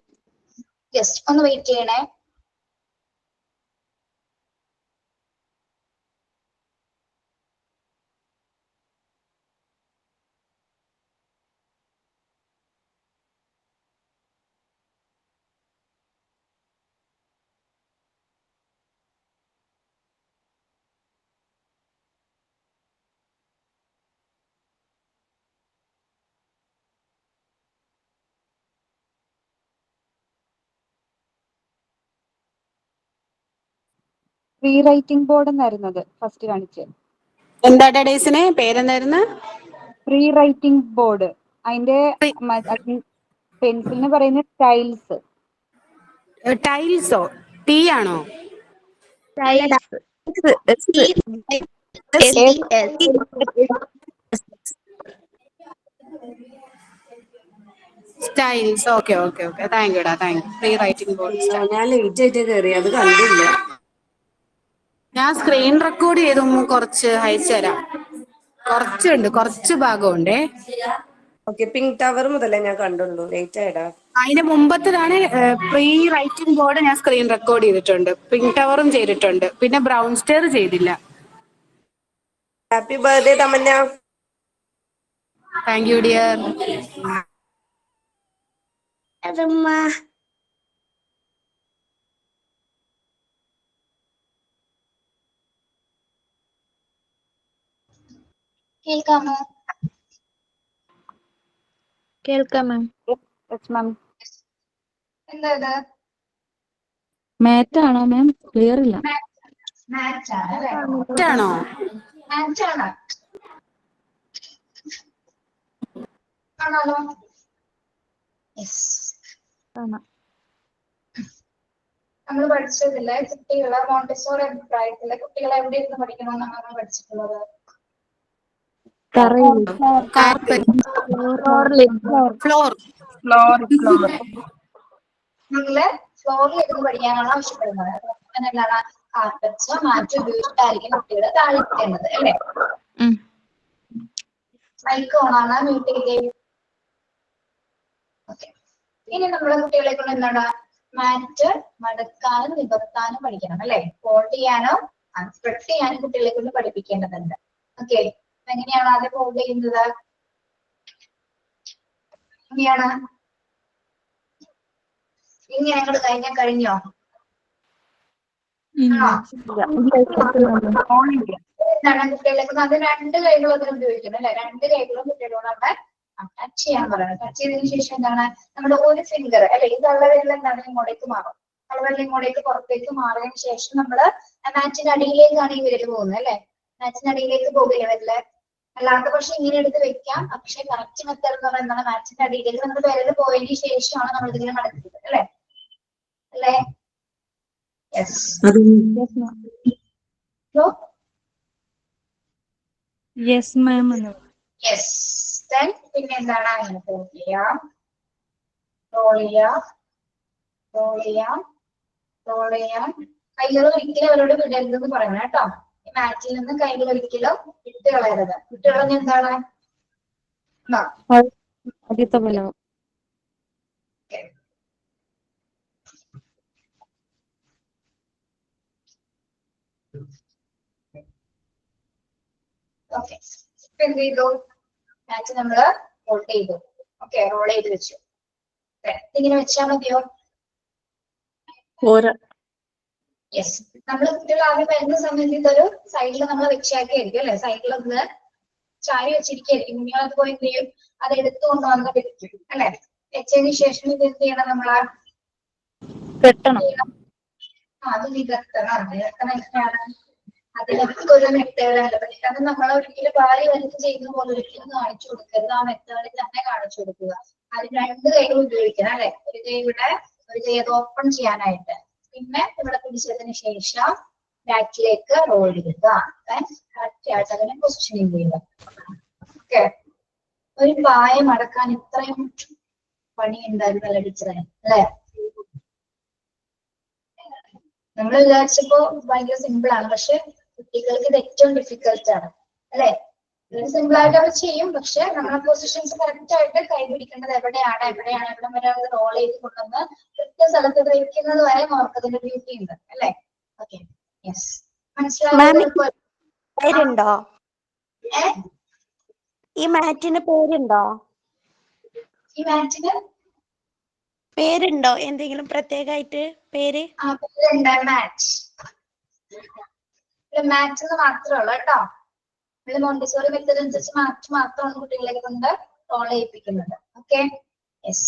ജസ്റ്റ് ഒന്ന് വെയിറ്റ് ചെയ്യണേ. ഫ്രീ റൈറ്റിംഗ് ബോർഡ് എന്നായിരുന്നത് ഫസ്റ്റ് കാണിച്ചത്. എന്താ ഡേയ്സിനെ പേരെന്തായിരുന്നു? ഫ്രീ റൈറ്റിംഗ് ബോർഡ്. അതിന്റെ പെൻസിലിന് പറയുന്ന ടൈൽസ്. ടൈൽസോ? ടീ ആണോ? Styles. Okay okay okay, thank യുടാ, thank you. Free writing board. ഞാൻ ലേറ്റ് ആയിട്ട് കയറി, അത് കണ്ടില്ല. ഞാൻ സ്ക്രീൻ റെക്കോർഡ് ചെയ്തു, കുറച്ച് അയച്ചു തരാം. കുറച്ചുണ്ട്, കുറച്ച് ഭാഗമുണ്ടേ. ഓക്കെ, പിങ്ക് ടവർ മുതലേ ഞാൻ കണ്ടുള്ളൂ, ലേറ്റ് ആയിടാ. അതിന് മുമ്പത്തതാണ് പ്രീ റൈറ്റിംഗ് ബോർഡ്. ഞാൻ സ്ക്രീൻ റെക്കോർഡ് ചെയ്തിട്ടുണ്ട്, പിങ്ക് ടവറും ചെയ്തിട്ടുണ്ട്, പിന്നെ ബ്രൗൺ സ്റ്റെയർ ചെയ്തില്ല. Happy birthday Tamanna. Thank you dear. കേൾക്കാമോ? കേൾക്കാം മാം. എന്താ ഇത്? മാറ്റ് ആണോ മാം? ക്ലിയർ ഇല്ല. മാച്ച് ആണ് അല്ലേ? ആണോ? മാച്ച് ആണ്. ആണല്ലോ. യെസ്, നമ്മൾ പഠിച്ചതില്ലേ കുട്ടികളെ മോണ്ടിസോറി അഭിപ്രായത്തിലെ കുട്ടികളെ എവിടെ ഇരുന്ന് പഠിക്കണമെന്നാണ് നമ്മൾ പഠിച്ചിട്ടുള്ളത്? Carpet, floor. നിങ്ങള് ഫ്ലോറിൽ ഇരുന്ന് പഠിക്കാനാണ് ആവശ്യപ്പെടുന്നത്. അങ്ങനെ എന്താണ്? കാർപ്പറ്റ്സോ മാറ്റോ ഉപയോഗിച്ചിട്ടായിരിക്കും കുട്ടികളെ താഴ്ത്തേണ്ടത് അല്ലേ? മൈക്ക് ഓണാണ്, മ്യൂട്ട് ചെയ്തേ. ഓക്കെ. ഇനി നമ്മളെ കുട്ടികളെ കൊണ്ട് എന്താണ് മാറ്റ് മടക്കാനും നിവർത്താനും പഠിക്കണം അല്ലെ? ഫോൾഡ് ചെയ്യാനോ സ്പ്രെഡ് ചെയ്യാനും കുട്ടികളെ കൊണ്ട് പഠിപ്പിക്കേണ്ടതുണ്ട്. ഓക്കെ, എങ്ങനെയാണ് ആദ്യം ഫോൾഡ് ചെയ്യുന്നത്? എങ്ങനെയാണ്? ഇങ്ങനെ അങ്ങോട്ട് കഴിഞ്ഞോ? എന്താണ് കുട്ടികളെ കൊണ്ട് അത് രണ്ട് കൈകളും അതിന് ഉപയോഗിക്കുന്നത് അല്ലെ? രണ്ട് കൈകളും കുട്ടികളോട് അവിടെ ടച്ച് ചെയ്യാൻ പറയുന്നത്. ടച്ച് ചെയ്തതിനു ശേഷം എന്താണ് നമ്മുടെ ഒരു ഫിംഗർ അല്ലെ, ഈ തള്ളവിരൽ എന്താണ് ഇങ്ങോട്ടേക്ക് മാറും. തള്ളവിരൽ ഇങ്ങോട്ടേക്ക് പുറത്തേക്ക് മാറിയതിനു ശേഷം നമ്മള് മാറ്റിന്റെ അടിയിലേക്കാണ് ഈ വിരൽ പോകുന്നത് അല്ലെ? മാറ്റിന്റെ അടിയിലേക്ക് പോകില്ല വിരല്. അല്ലാത്ത പക്ഷെ ഇങ്ങനെ എടുത്ത് വെക്കാം. പക്ഷെ കറക്റ്റ് മെത്തേഡ് എന്ന് പറയുന്നത് എന്താണ് മാറ്റിന്റെ അടിയിലേക്ക് നമ്മൾ വിരൽ പോയതിനു ശേഷമാണ് നമ്മൾ ഇതിങ്ങനെ മടക്കുന്നത് അല്ലെ? അല്ലേ? Yes. Yes ma'am. Yes. Then പിന്നെ എന്താണ് അങ്ങനെ ഫോൾഡ് ചെയ്യാം, റോൾ ചെയ്യാം, റോൾ ചെയ്യാം, റോൾ ചെയ്യാം. കൈകൾ ഒരിക്കലും അവരോട് വിടരുതെന്ന് പറയണം കേട്ടോ. ഈ മാറ്റിൽ നിന്ന് കൈകൾ ഒരിക്കലും വിട്ട് കളയരുത്. വിട്ട് കളഞ്ഞ എന്താണ് ആദ്യത്തെ പോലെ ഓക്കെ. എന്ത് ചെയ്തു? മാച്ച് നമ്മള് ഫോൾഡ് ചെയ്തു. ഓക്കെ, റോൾ ചെയ്ത് വെച്ചു. ഇങ്ങനെ വെച്ചാൽ മതിയോ? യെസ്. നമ്മള് കുട്ടികൾ ആദ്യം വരുന്ന സമയത്ത് ഇതൊരു സൈഡിൽ നമ്മൾ വെച്ചാക്കിയായിരിക്കും അല്ലെ? സൈഡിൽ ഒന്ന് ചാരി വെച്ചിരിക്കും. കുഞ്ഞുങ്ങളത് പോയി എന്ത് ചെയ്യും? അത് എടുത്തുകൊണ്ട് വന്ന് വെക്കും അല്ലെ? വെച്ചതിന് ശേഷം ഇത് എന്ത് ചെയ്യണം? നമ്മള് അത് നികത്തണം. എങ്ങനെയാണ്? അതിനൊക്കെ ഒരു മെത്തേഡ് ഉണ്ട്. പക്ഷെ അത് നമ്മൾ ഒരിക്കലും ഭാര്യ വലിച്ച് ചെയ്യുന്ന പോലെ ഒരിക്കലും കാണിച്ചു കൊടുക്കരുത്. ആ മെത്തേഡിൽ തന്നെ കാണിച്ചു കൊടുക്കുക. അത് രണ്ട് കൈകൾ ഉപയോഗിക്കണം അല്ലെ? ഒരു കൈ ഇവിടെ, ഒരു കൈ അത് ഓപ്പൺ ചെയ്യാനായിട്ട്. പിന്നെ ഇവിടെ പിടിച്ചതിന് ശേഷം ബാക്കിലേക്ക് റോൾ ചെയ്യുക. കറക്റ്റ് ആയിട്ട് അതിനെ പൊസിഷനിങ് ചെയ്യുക. ഓക്കെ. ഒരു പായ മടക്കാൻ ഇത്രയും പണി ഉണ്ടായിരുന്നല്ലോ ടീച്ചറെ അല്ലെ? നമ്മൾ വിചാരിച്ചപ്പോ ഭയങ്കര സിമ്പിൾ ആണ്, പക്ഷെ കുട്ടികൾക്ക് ഇത് ഏറ്റവും ഡിഫിക്കൽട്ട് ആണ് അല്ലെ? സിമ്പിൾ ആയിട്ട് അവർ ചെയ്യും, പക്ഷെ നമ്മുടെ പൊസിഷൻസ് കറക്റ്റ് ആയിട്ട് കൈ പിടിക്കേണ്ടത് എവിടെയാണ് എവിടെ വരെ അത് റോൾ ചെയ്ത് കൊണ്ടുവന്ന് കൃത്യ സ്ഥലത്ത് വയ്ക്കുന്നത് വരെ ഓർക്കതിന്റെ ബ്യൂട്ടി ഉണ്ട് അല്ലെ? ഓക്കെ. യെസ്. മനസ്സിലാവുന്നുണ്ടോ? പേരുണ്ടോ? ഈ മാറ്റിന് പേരുണ്ടോ? ഈ മാറ്റിന് പേരുണ്ടോ? എന്തെങ്കിലും പ്രത്യേകമായിട്ട് പേര്? മാച്ച് മാറ്റ് മാത്രമേ ഉള്ളൂ കേട്ടോ. നമ്മൾ മോണ്ടിസോറി മെത്തേഡ് അനുസരിച്ച് മാറ്റ് മാത്രമാണ് കുട്ടികളെ കൊണ്ട് റോൾ ചെയ്യിപ്പിക്കുന്നത്. ഓക്കെ. യെസ്.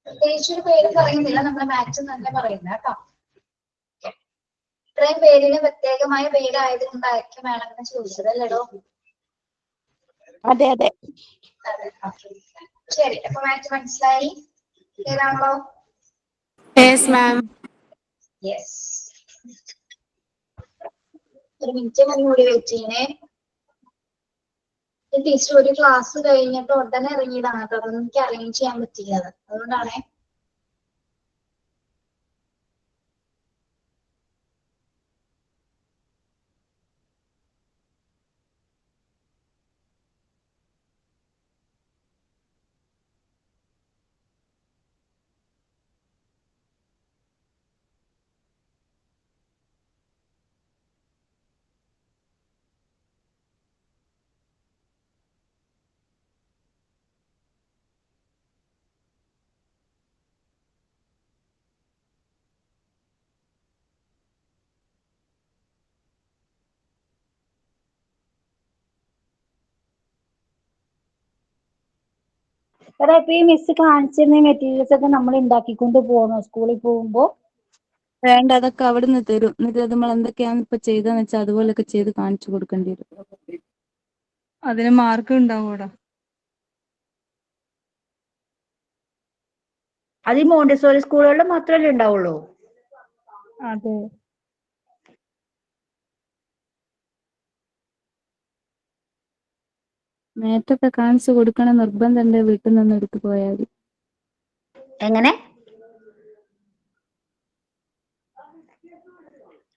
പ്രത്യേകിച്ച് ഒരു പേര് പറയുന്നില്ല, നമ്മുടെ മാച്ച് തന്നെ പറയുന്നത് കേട്ടോ. ഇത്രയും പേരിന് പ്രത്യേകമായ പേരായതുകൊണ്ടായിരിക്കും വേണമെന്ന് ചോദിച്ചത് അല്ലേടോ? അതെ അതെ. ശരി, അപ്പൊ മാച്ച് മനസ്സിലായി? ഏതാണല്ലോ? Yes ma'am. യെസ്. ഒരു മിനിറ്റ് ഞാൻ കൂടി വെയിറ്റ് ചെയ്യണേ. ടീച്ചർ ഒരു ക്ലാസ് കഴിഞ്ഞിട്ട് ഉടനെ ഇറങ്ങിയതാണ് കേട്ടോ. അതൊന്നും എനിക്ക് അറേഞ്ച് ചെയ്യാൻ പറ്റില്ല. അതുകൊണ്ടാണേ. എടാ, ഇപ്പൊ ഈ മിസ് കാണിച്ചിരുന്ന മെറ്റീരിയൽസ് ഒക്കെ നമ്മൾ ഉണ്ടാക്കിക്കൊണ്ട് പോകണോ സ്കൂളിൽ പോകുമ്പോ? വേണ്ട, അതൊക്കെ അവിടുന്ന് തരും. എന്നിട്ട് നമ്മൾ എന്തൊക്കെയാണ് ഇപ്പൊ ചെയ്തതെന്ന് വെച്ചാൽ അതുപോലൊക്കെ ചെയ്ത് കാണിച്ചു കൊടുക്കേണ്ടി വരും. അതിന് മാർക്ക് ഉണ്ടാവൂടാ. അത് ഈ മോണ്ടിസോറി സ്കൂളുകളിൽ മാത്രമല്ലേ ഉണ്ടാവുള്ളൂ? അതെ. നേരത്തൊക്കെ കാണിച്ചു കൊടുക്കണം നിർബന്ധമുണ്ട്, വീട്ടിൽ നിന്ന് എടുത്തു പോയാൽ. എങ്ങനെ?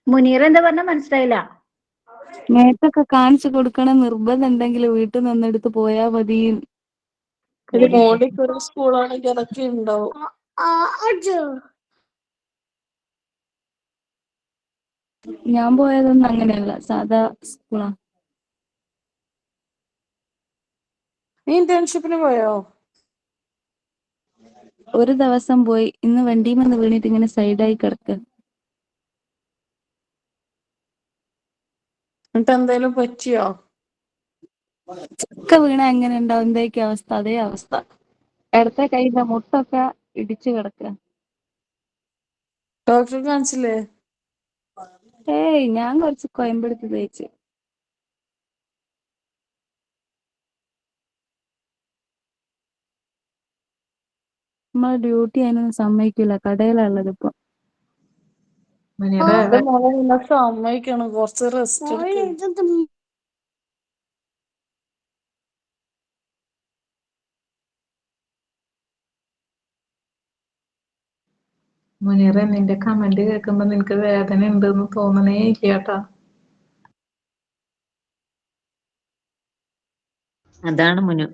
മുനീർ എന്താ പറഞ്ഞ മനസ്സിലായില്ല. നേരത്തൊക്കെ കാണിച്ചു കൊടുക്കണം നിർബന്ധം ഉണ്ടെങ്കിൽ വീട്ടിൽ നിന്ന് എടുത്ത് പോയാൽ മതി. ഒരു മോഡിക്ക് ഒരു സ്കൂളാണെങ്കിൽ അതൊക്കെ ഉണ്ടാവും. ഞാൻ പോയതൊന്നും അങ്ങനെയല്ല, സാധാ സ്കൂളാ. നീ ഇന്റേൺഷിപ്പിന് പോയോ? ഒരു ദിവസം പോയി. ഇന്ന് വണ്ടിയിൽ വീണിട്ട് ഇങ്ങനെ സൈഡായി കിടക്കുക. എന്നിട്ട് എന്തേലും പറ്റിയോ? ചക്ക വീണ എങ്ങനെ ഉണ്ടാവും, എന്തായിരിക്കും അവസ്ഥ? അതേ അവസ്ഥ. ഇടത്തെ കൈയുടെ മുട്ടൊക്കെ ഇടിച്ചു കിടക്കുക. ഡോക്ടറെ കാണിച്ചില്ലേ? ഏയ്, ഞാൻ കുറച്ച് കോയമ്പെടുത്ത് തേച്ച്. നമ്മളെ ഡ്യൂട്ടി അതിനൊന്നും സമ്മതിക്കില്ല. കടയിലുള്ളത് ഇപ്പൊ. സമ്മതിക്കണം, കുറച്ച് റെസ്റ്റ് എടുക്കും. മുനീറെ, നിന്റെ കമന്റ് കേൾക്കുമ്പോ നിനക്ക് വേദന ഉണ്ടെന്ന് തോന്നണേ ഇല്ല കേട്ടാ. അതാണ് മുനു.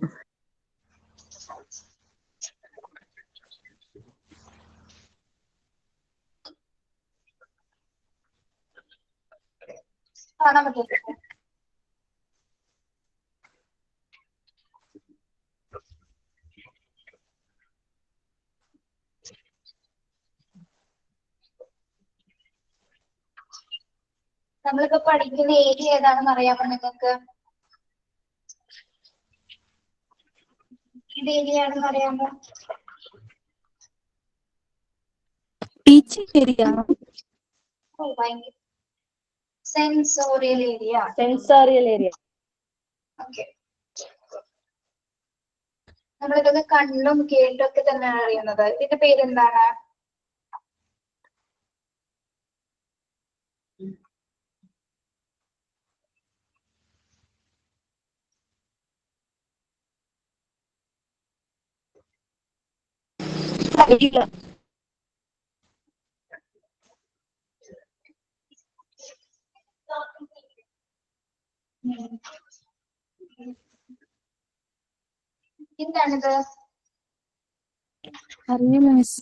കാണാൻ പറ്റില്ല. നമ്മളിപ്പോ പഠിക്കുന്ന ഏരിയ ഏതാണെന്ന് അറിയാമോ നിങ്ങൾക്ക്? ഇത് ഏരിയയാണെന്ന് അറിയാമോ? Teaching area. Sensorial area. Sensorial area. Okay. നമ്മളിതൊക്കെ കണ്ടും കേട്ടും ഒക്കെ തന്നെയാണ് അറിയുന്നത്. ഇതിന്റെ പേരെന്താണ്? എന്താണിത്? അറിയില്ല miss.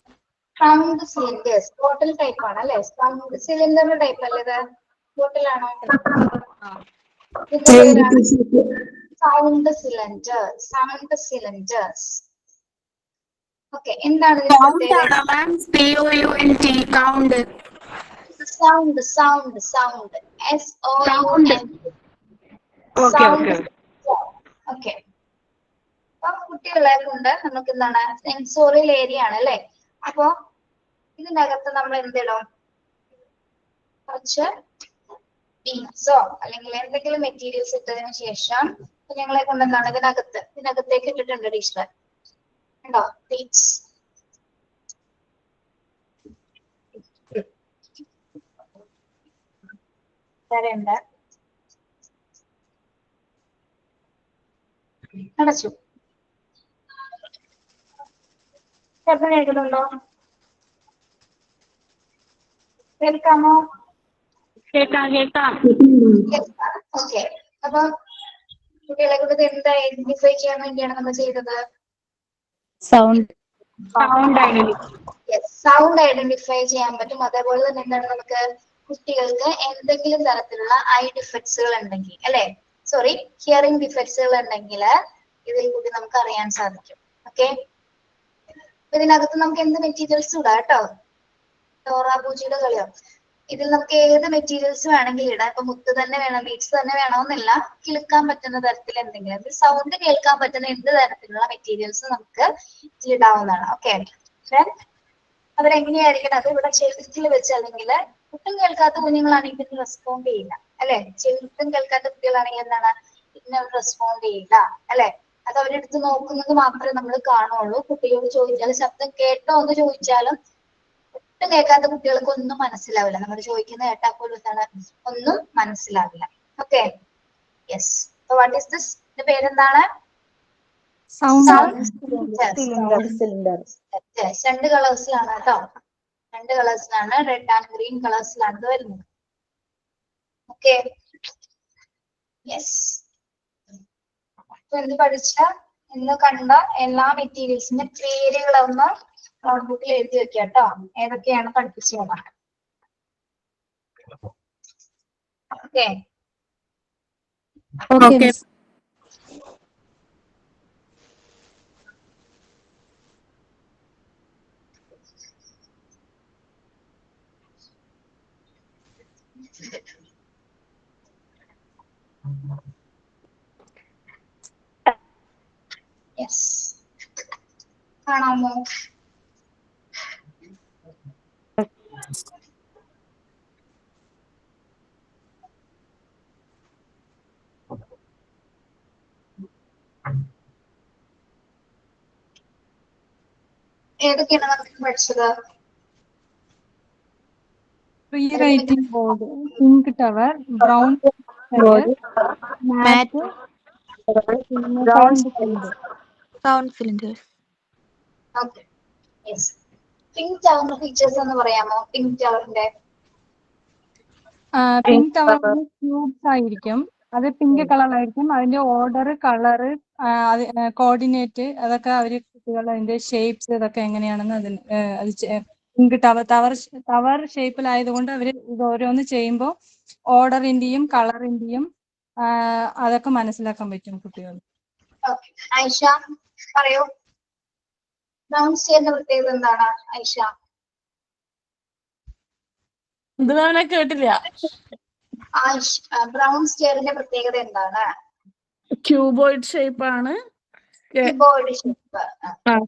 Round cylinders. Bottle type ആണ് അല്ലെ? റൗണ്ട് സിലിണ്ടറിന്റെ ടൈപ്പ് അല്ലേ ഇത്? ബോട്ടിലാണോ? ഇതിന്റെ പേരാണ് sound cylinder. Sound cylinders. Okay, എന്താണ് ഇതിന്റെ പ്രത്യേകത? Sound sound sound SOUND. Okay. അപ്പൊ കുട്ടികളെ കൊണ്ട് നമുക്ക് എന്താണ്, സെൻസോറിയൽ ഏരിയ ആണ് അല്ലെ? അപ്പൊ ഇതിനകത്ത് നമ്മൾ എന്തിടും? കുറച്ച് ബീഡ്സോ അല്ലെങ്കിൽ എന്തെങ്കിലും മെറ്റീരിയൽസ് ഇട്ടതിന് ശേഷം ഞങ്ങളെ കൊണ്ട് എന്താണ് ഇതിനകത്തേക്ക് ഇട്ടിട്ടുണ്ട് ടീച്ചർ. ഉണ്ടോ ബീഡ്സ്? ഉണ്ട്. അടച്ചു. ശബ്ദം കേൾക്കുന്നുണ്ടോ? കേൾക്കാമോ? കേൾക്കാം. ഓക്കെ. അപ്പൊ കുട്ടികളെ കൊണ്ട് എന്താ ഐഡന്റിഫൈ ചെയ്യാൻ വേണ്ടിയാണ് നമ്മൾ ചെയ്തത്? സൗണ്ട് ഐഡന്റിഫൈ ചെയ്യാൻ പറ്റും. അതേപോലെ തന്നെ എന്താണ്, നമുക്ക് കുട്ടികൾക്ക് എന്തെങ്കിലും തരത്തിലുള്ള ഐ ഡിഫക്ട്സുകൾ ഉണ്ടെങ്കിൽ അല്ലെ, സോറി ഹിയറിംഗ് ഡിഫക്ട്സുകൾ ഉണ്ടെങ്കിൽ ഇതിൽ കൂടി നമുക്ക് അറിയാൻ സാധിക്കും. ഓക്കെ. ഇതിനകത്ത് നമുക്ക് എന്ത് മെറ്റീരിയൽസ് ഇടാം കേട്ടോ. ഡോറാബൂജിയുടെ കളിയോ. ഇതിൽ നമുക്ക് ഏത് മെറ്റീരിയൽസ് വേണമെങ്കിലും ഇടാം. ഇപ്പൊ മുത്ത് തന്നെ വേണം, ബീഡ്സ് തന്നെ വേണമെന്നില്ല. കിളുക്കാൻ പറ്റുന്ന തരത്തിൽ എന്തെങ്കിലും, സൗണ്ട് കേൾക്കാൻ പറ്റുന്ന എന്ത് തരത്തിലുള്ള മെറ്റീരിയൽസ് നമുക്ക് ഇടാവുന്നതാണ്. ഓക്കെ. അവരെങ്ങനെയായിരിക്കണം അത് ഇവിടെ ചെവിട്ടിൽ വെച്ച്, അല്ലെങ്കിൽ ഒട്ടും കേൾക്കാത്ത കുഞ്ഞുങ്ങളാണെങ്കിൽ ഇതിന് റെസ്പോണ്ട് ചെയ്യില്ല അല്ലെ? ചെവിട്ടും കേൾക്കാത്ത കുട്ടികളാണെങ്കിൽ എന്താണ്, ഇതിന് റെസ്പോണ്ട് ചെയ്യില്ല അല്ലെ? അത് അവരെടുത്ത് നോക്കുന്നത് മാത്രമേ നമ്മൾ കാണുള്ളൂ. കുട്ടിയോട് ചോദിച്ചാൽ ശബ്ദം കേട്ടോ എന്ന് ചോദിച്ചാലും ഒട്ടും കേൾക്കാത്ത കുട്ടികൾക്ക് ഒന്നും മനസ്സിലാവില്ല. നമ്മൾ ചോദിക്കുന്ന കേട്ടാൽ പോലും എന്താണ്, ഒന്നും മനസ്സിലാവില്ല. Okay. Yes. What is this? ഇതിന്റെ പേരെന്താണ്? Sound cylinder. രണ്ട് കളേഴ്സിലാണ് കേട്ടോ. രണ്ട് കളേഴ്സിലാണ്, റെഡ് ആൻഡ് ഗ്രീൻ കളേഴ്സിലാണ് ഇത് വരുന്നത്. ഓക്കെ. യെസ്. എന്ത് പഠിച്ച? ഇന്ന് കണ്ട എല്ലാ മെറ്റീരിയൽസിന്റെ പേരുകളൊന്ന് നോട്ട്ബുക്കിൽ എഴുതി വെക്കുക കേട്ടോ. ഏതൊക്കെയാണ് പഠിപ്പിച്ചത്. ഓക്കെ. ഓക്കെ. യെസ്, കാണാമോ? ഏതൊക്കെയാണ് നമുക്ക് പഠിച്ചത്? Free writing board, pink tower, brown mat, sound cylinders. Okay. Yes. Pink ടവറിന്റെ ഫീച്ചേഴ്സ് എന്ന് പറയാമോ? പിങ്ക് ടവറിന്റെ പിങ്ക് ടവറിന് ക്യൂബ്സ് ആയിരിക്കും. അത് പിങ്ക് കളറായിരിക്കും. അതിന്റെ ഓർഡർ, കളറ്, കോർഡിനേറ്റ് അതൊക്കെ അവര് കുട്ടികൾ അതിന്റെ ഷേപ്സ് ഇതൊക്കെ എങ്ങനെയാണെന്ന് പിങ്ക് ടവർ ഷേപ്പിലായതുകൊണ്ട് അവര് ഇത് ഓരോന്ന് ചെയ്യുമ്പോൾ ഓർഡറിന്റെയും കളറിന്റെയും അതൊക്കെ മനസ്സിലാക്കാൻ പറ്റും കുട്ടികൾ. ഐഷ പറയൂ, ബ്രൗൺ സ്റ്റെയറിന്റെ പ്രത്യേകത എന്താണ് ഐഷ? എന്താണ് കേട്ടില്ല? ബ്രൗൺ സ്റ്റെയറിന്റെ പ്രത്യേകത എന്താണ്? ക്യൂബോയിഡ് ഷേപ്പ് ആണ്. Cuboid shape.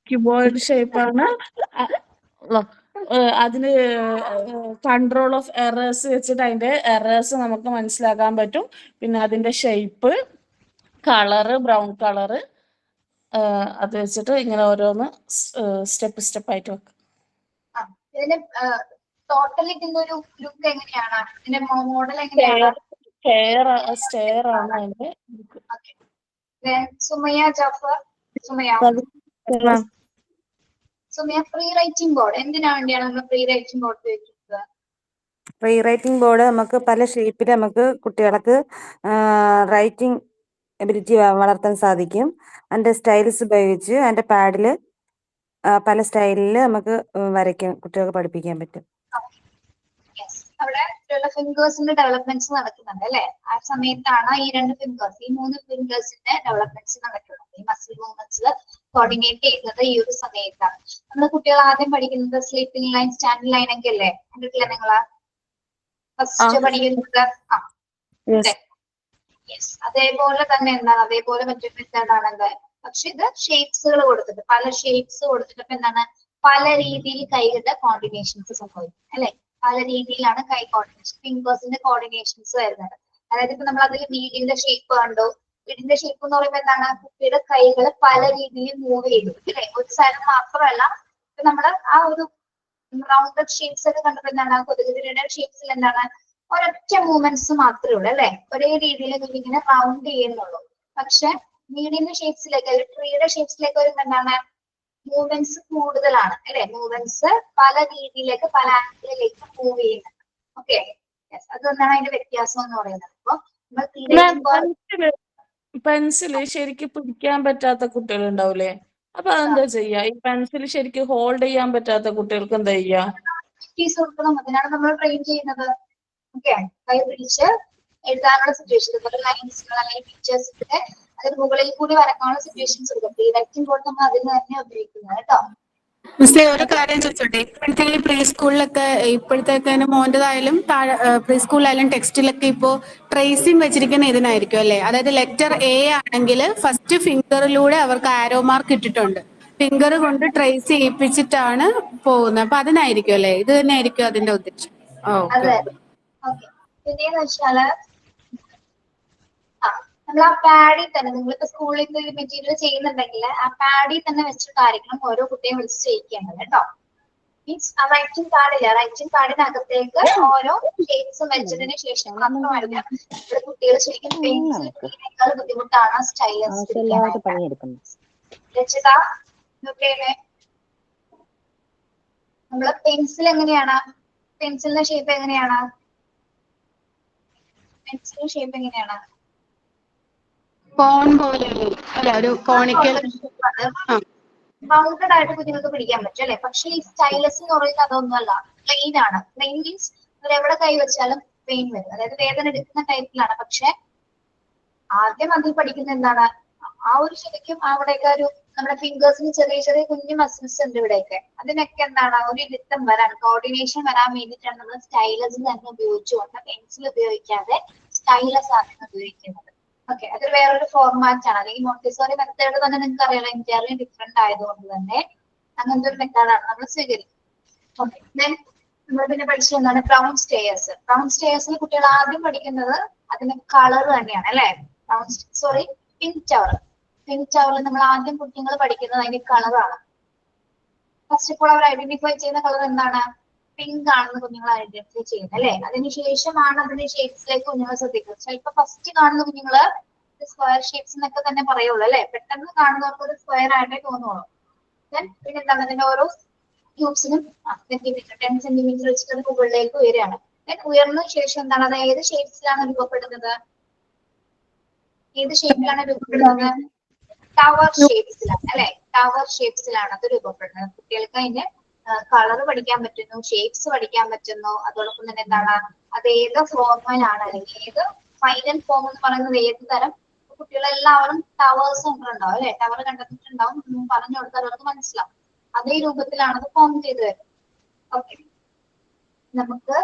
ക്യൂബോയിഡ് ഷേപ്പ് ആണ്. അതിന് കൺട്രോൾ ഓഫ് എറേഴ്സ് വെച്ചിട്ട് അതിന്റെ എറേഴ്സ് നമുക്ക് മനസ്സിലാക്കാൻ പറ്റും. പിന്നെ അതിന്റെ ഷേപ്പ്, കളറ്, ബ്രൗൺ കളറ്, അത് വെച്ചിട്ട് ഇങ്ങനെ ഓരോന്ന് സ്റ്റെപ്പ് ആയിട്ട് വെക്കും. ഇതിന്റെ ടോട്ടൽ ഇതിന്റെ ഒരു ലുക്ക് എങ്ങനെയാണ്? ഇതിന്റെ മോഡൽ എങ്ങനെയാണ്? സ്റ്റെയർ ആണ് അതിന്റെ. Sumaya Jafar, Sumaya free writing board എന്തിനാ വേണ്ടിയാണ് നമ്മൾ ഫ്രീ റൈറ്റിംഗ് ബോർഡ് ഉപയോഗിക്കുന്നത്? ഫ്രീ റൈറ്റിംഗ് ബോർഡ് നമുക്ക് പല ഷേപ്പിൽ നമുക്ക് കുട്ടികൾക്ക് റൈറ്റിംഗ് എബിലിറ്റി വളർത്താൻ സാധിക്കും. അതിന്റെ സ്റ്റൈൽസ് ഉപയോഗിച്ച് അതിന്റെ പാഡിൽ പല സ്റ്റൈലിൽ നമുക്ക് വരയ്ക്കാൻ കുട്ടികൾക്ക് പഠിപ്പിക്കാൻ പറ്റും. അവിടെ ഫിംഗേഴ്സിന്റെ ഡെവലപ്മെന്റ്സ് നടക്കുന്നുണ്ട് അല്ലെ? ആ സമയത്താണ് ഈ മൂന്ന് ഫിംഗേഴ്സിന്റെ ഡെവലപ്മെന്റ്സ് നടക്കുന്നത്. ഈ മസിൽ മൂവ്മെന്റ്സ് കോർഡിനേറ്റ് ചെയ്യുന്നത് ഈ ഒരു സമയത്താണ്. നമ്മൾ കുട്ടികൾ ആദ്യം പഠിക്കുന്നത് സ്ലീപ്പിംഗ് ലൈൻ, സ്റ്റാൻഡിംഗ് ലൈൻ ഒക്കെ അല്ലേ? കണ്ടിട്ടില്ലേ നിങ്ങള് ഫസ്റ്റ് പഠിക്കുന്നത്? അതേപോലെ തന്നെ എന്താണ്, അതേപോലെ മറ്റൊരു മെത്തേഡാണ് എന്ത്, പക്ഷെ ഇത് ഷേപ്സുകൾ കൊടുത്തിട്ട്, പല ഷേപ്സ് കൊടുത്തിട്ട് എന്താണ് പല രീതിയിൽ കൈകളുടെ കോർഡിനേഷൻസ് സംഭവിക്കും അല്ലെ? പല രീതിയിലാണ് കൈ കോർഡിനേഷൻ, ഫിംഗേഴ്സിന്റെ കോർഡിനേഷൻസ് വരുന്നത്. അതായത് ഇപ്പൊ നമ്മൾ അതിൽ വീടിന്റെ ഷേപ്പ് കണ്ടു. വീടിന്റെ ഷേപ്പ് എന്ന് പറയുമ്പോൾ എന്താണ്, കുട്ടിയുടെ കൈകൾ പല രീതിയിൽ മൂവ് ചെയ്തു അല്ലെ? ഒരു സൈഡ് മാത്രമല്ല, ഇപ്പൊ നമ്മള് ആ ഒരു റൗണ്ടഡ് ഷേപ്സ് ഒക്കെ കണ്ടപ്പോൾ എന്താണ്, കൊതുകുതിരയുടെ ഷേപ്സിൽ എന്താണ് ഒരൊറ്റ മൂവ്മെന്റ്സ് മാത്രമേ ഉള്ളൂ അല്ലെ? ഒരേ രീതിയിൽ ഇങ്ങനെ റൗണ്ട് ചെയ്യുന്നുള്ളൂ. പക്ഷെ വീടിന്റെ ഷേപ്സിലേക്ക്, ട്രീയുടെ ഷേപ്സിലേക്ക് വരുമ്പോൾ എന്താണ് മൂവ്മെന്റ്സ് കൂടുതലാണ് അല്ലെ? മൂവ്മെന്റ്സ് പല രീതിയിലേക്ക്, പല ആംഗിളിലേക്ക് മൂവ് ചെയ്യുന്നുണ്ട്. ഓക്കെ, അതൊന്നാണ് അതിന്റെ വ്യത്യാസം എന്ന് പറയുന്നത്. അപ്പൊ പെൻസില് ശരിക്കും പിടിക്കാൻ പറ്റാത്ത കുട്ടികൾ ഉണ്ടാവൂലേ? അപ്പൊ അതെന്താ ചെയ്യാ? ഈ പെൻസിൽ ശരിക്കും ഹോൾഡ് ചെയ്യാൻ പറ്റാത്ത കുട്ടികൾക്ക് എന്താ ചെയ്യാ? കൊടുക്കണം. അതിനാണ് നമ്മൾ ട്രെയിൻ ചെയ്യുന്നത്. ഓക്കെ, കൈ പിടിച്ച് എഴുതാനുള്ള സിറ്റുവേഷൻ, ലൈൻസുകൾ അല്ലെങ്കിൽ പിക്ചേഴ്സിന്റെ അതിന് മുകളിൽ കൂടി വരക്കാനുള്ള സിറ്റുവേഷൻസ് കൊടുക്കും. ഫ്രീ റൈറ്റിംഗ് ബോർഡ് നമ്മൾ അതിന് തന്നെ ഉപയോഗിക്കുന്നത് കേട്ടോ. ഒരു കാര്യം ചോദിച്ചോട്ടെ, ഇപ്പോഴത്തെ ഈ പ്രീ സ്കൂളിലൊക്കെ, ഇപ്പോഴത്തെ മോൻ്റെതായാലും പ്രീ സ്കൂളിലായാലും ടെക്സ്റ്റിലൊക്കെ ഇപ്പോ ട്രേസിംഗ് വെച്ചിരിക്കുന്ന ഇതിനായിരിക്കും അല്ലെ? അതായത് ലെറ്റർ എ ആണെങ്കിൽ ഫസ്റ്റ് ഫിംഗറിലൂടെ അവർക്ക് ആരോ മാർക്ക് ഇട്ടിട്ടുണ്ട്. ഫിംഗർ കൊണ്ട് ട്രേസ് ചെയ്യിപ്പിച്ചിട്ടാണ് പോകുന്നത്. അപ്പൊ അതിനായിരിക്കും അല്ലെ? ഇത് തന്നെ ആയിരിക്കും അതിന്റെ ഉദ്ദേശം. അതെ. ഓക്കെ, പിന്നെന്ന് വെച്ചാല് നമ്മൾ ആ പാഡിൽ തന്നെ, നിങ്ങളിപ്പോ സ്കൂളിൽ മെറ്റീരിയൽ ചെയ്യുന്നുണ്ടെങ്കിൽ ആ പാഡിൽ തന്നെ വെച്ചിട്ടായിരിക്കണം ഓരോ കുട്ടിയും വിളിച്ച് ചെയ്യിക്കേണ്ടത് കേട്ടോ. മീൻസ് ആ റൈറ്റിംഗ് പാഡില്ല, റൈറ്റിംഗ് പാഡിനകത്തേക്ക് ഓരോ ഷേപ്സും വെച്ചതിന് ശേഷം മാത്രമല്ല ഇവിടെ കുട്ടികൾ ശരിക്കും പെൻസിൽ പിടിക്കുന്നേക്കാൾ ബുദ്ധിമുട്ടാണ് സ്റ്റൈലസ് പിടിക്കാനായിട്ട്. രചിത നമ്മള് പെൻസിൽ എങ്ങനെയാണ്, പെൻസിലിന്റെ ഷേപ്പ് എങ്ങനെയാണ്, പെൻസിലിന്റെ ഷേപ്പ് എങ്ങനെയാണ്? കോൺ പോലെ അല്ല, ഒരു കോണിക്കൽ. ബൗണ്ടഡ് ആയിട്ട് കുഞ്ഞുങ്ങൾക്ക് പിടിക്കാൻ പറ്റും അല്ലെ. പക്ഷെ ഈ സ്റ്റൈലസ് എന്ന് പറയുന്നത് അതൊന്നും അല്ല, പ്ലെയിൻ ആണ്. പ്ലെയിൻ മീൻസ് എവിടെ കൈ വെച്ചാലും പെയിൻ വരും, അതായത് വേദന എടുക്കുന്ന ടൈപ്പിലാണ്. പക്ഷെ ആദ്യം അതിൽ പഠിക്കുന്ന എന്താണ്, ആ ഒരു ശരിക്കും അവിടെയൊക്കെ ഒരു നമ്മുടെ ഫിംഗേഴ്സിന് ചെറിയ ചെറിയ കുഞ്ഞു മസിൽസ് ഉണ്ട് ഇവിടെയൊക്കെ. അതിനൊക്കെ എന്താണ് ഒരു ഇരുത്തം വരാൻ, കോർഡിനേഷൻ വരാൻ വേണ്ടിയിട്ടാണ് നമ്മൾ സ്റ്റൈലസ് തന്നെ ഉപയോഗിച്ചുകൊണ്ട് പെൻസിൽ ഉപയോഗിക്കാതെ സ്റ്റൈലസ് ആണ് ഉപയോഗിക്കുന്നത്. ഓക്കെ, അതൊരു വേറൊരു ഫോർമാറ്റ് ആണ്. അല്ലെങ്കിൽ മോണ്ടിസോറി മെത്തേഡ് തന്നെ നിങ്ങൾക്ക് അറിയാലോ, എൻറ്റയർലി ഡിഫറെന്റ് ആയതുകൊണ്ട് തന്നെ അങ്ങനത്തെ ഒരു മെത്തേഡാണ് നമ്മൾ സ്വീകരിക്കുന്നത്. ഓക്കെ, ദെൻ നമ്മൾ പിന്നെ പഠിച്ചത് എന്താണ്, ബ്രൗൺ സ്റ്റെയേഴ്സ്. ബ്രൗൺ സ്റ്റെയേഴ്സിൽ കുട്ടികൾ ആദ്യം പഠിക്കുന്നത് അതിന്റെ കളർ തന്നെയാണ് അല്ലെ. Pink tower. പിങ്ക് ടവറിൽ നമ്മൾ ആദ്യം കുട്ടികൾ പഠിക്കുന്നത് അതിന്റെ കളറാണ്. ഫസ്റ്റ് ഓഫ് ഓൾ അവർ ഐഡന്റിഫൈ ചെയ്യുന്ന കളർ എന്താണ്, പിങ്ക് ആണെന്ന് കുഞ്ഞുങ്ങൾ ഐഡന്റിഫൈ ചെയ്യുന്നത് അല്ലെ. അതിനുശേഷമാണ് അതിന്റെ ഷേപ്സിലേക്ക് കുഞ്ഞുങ്ങൾ ശ്രദ്ധിക്കുന്നത്. ചിലപ്പോൾ ഫസ്റ്റ് കാണുന്ന കുഞ്ഞുങ്ങള് സ്ക്വയർ ഷേപ്സ് എന്നൊക്കെ തന്നെ പറയുള്ളൂ അല്ലെ. പെട്ടെന്ന് കാണുന്നവർക്ക് ഒരു സ്ക്വയർ ആയിട്ടേ തോന്നുള്ളൂ. ദെൻ പിന്നെ എന്താണ്, അതിന്റെ ഓരോ ക്യൂബ്സിനും 10 സെന്റിമീറ്റർ വെച്ചിട്ട് മുകളിലേക്ക് ഉയരുകയാണ്. ദെൻ ഉയർന്ന ശേഷം എന്താണ്, അത് ഏത് ഷേപ്സിലാണ് രൂപപ്പെടുന്നത്, ഏത് ഷേപ്പിലാണ് രൂപപ്പെടുന്നത്, ടവർ ഷേപ്സിലാണ് അല്ലെ. ടവർ ഷേപ്സിലാണ് അത് രൂപപ്പെടുന്നത്. കുട്ടികൾക്ക് അതിന്റെ കളർ പഠിക്കാൻ പറ്റുന്നു, ഷേപ്സ് പഠിക്കാൻ പറ്റുന്നു. അതോടൊപ്പം തന്നെ എന്താണ്, അത് ഏത് ഫോമിലാണ് അല്ലെങ്കിൽ ഏത് ഫൈനൽ ഫോം എന്ന് പറയുന്നത് ഏത് തരം. കുട്ടികളെല്ലാവരും ടവേഴ്സ് കണ്ടിട്ടുണ്ടാവും അല്ലെ, ടവർ കണ്ടിട്ടുണ്ടാവും. പറഞ്ഞു കൊടുത്താൽ അവർക്ക് മനസ്സിലാവും. അതേ രൂപത്തിലാണ് അത് ഫോം ചെയ്ത് വരുന്നത്. ഓക്കെ, നമുക്ക്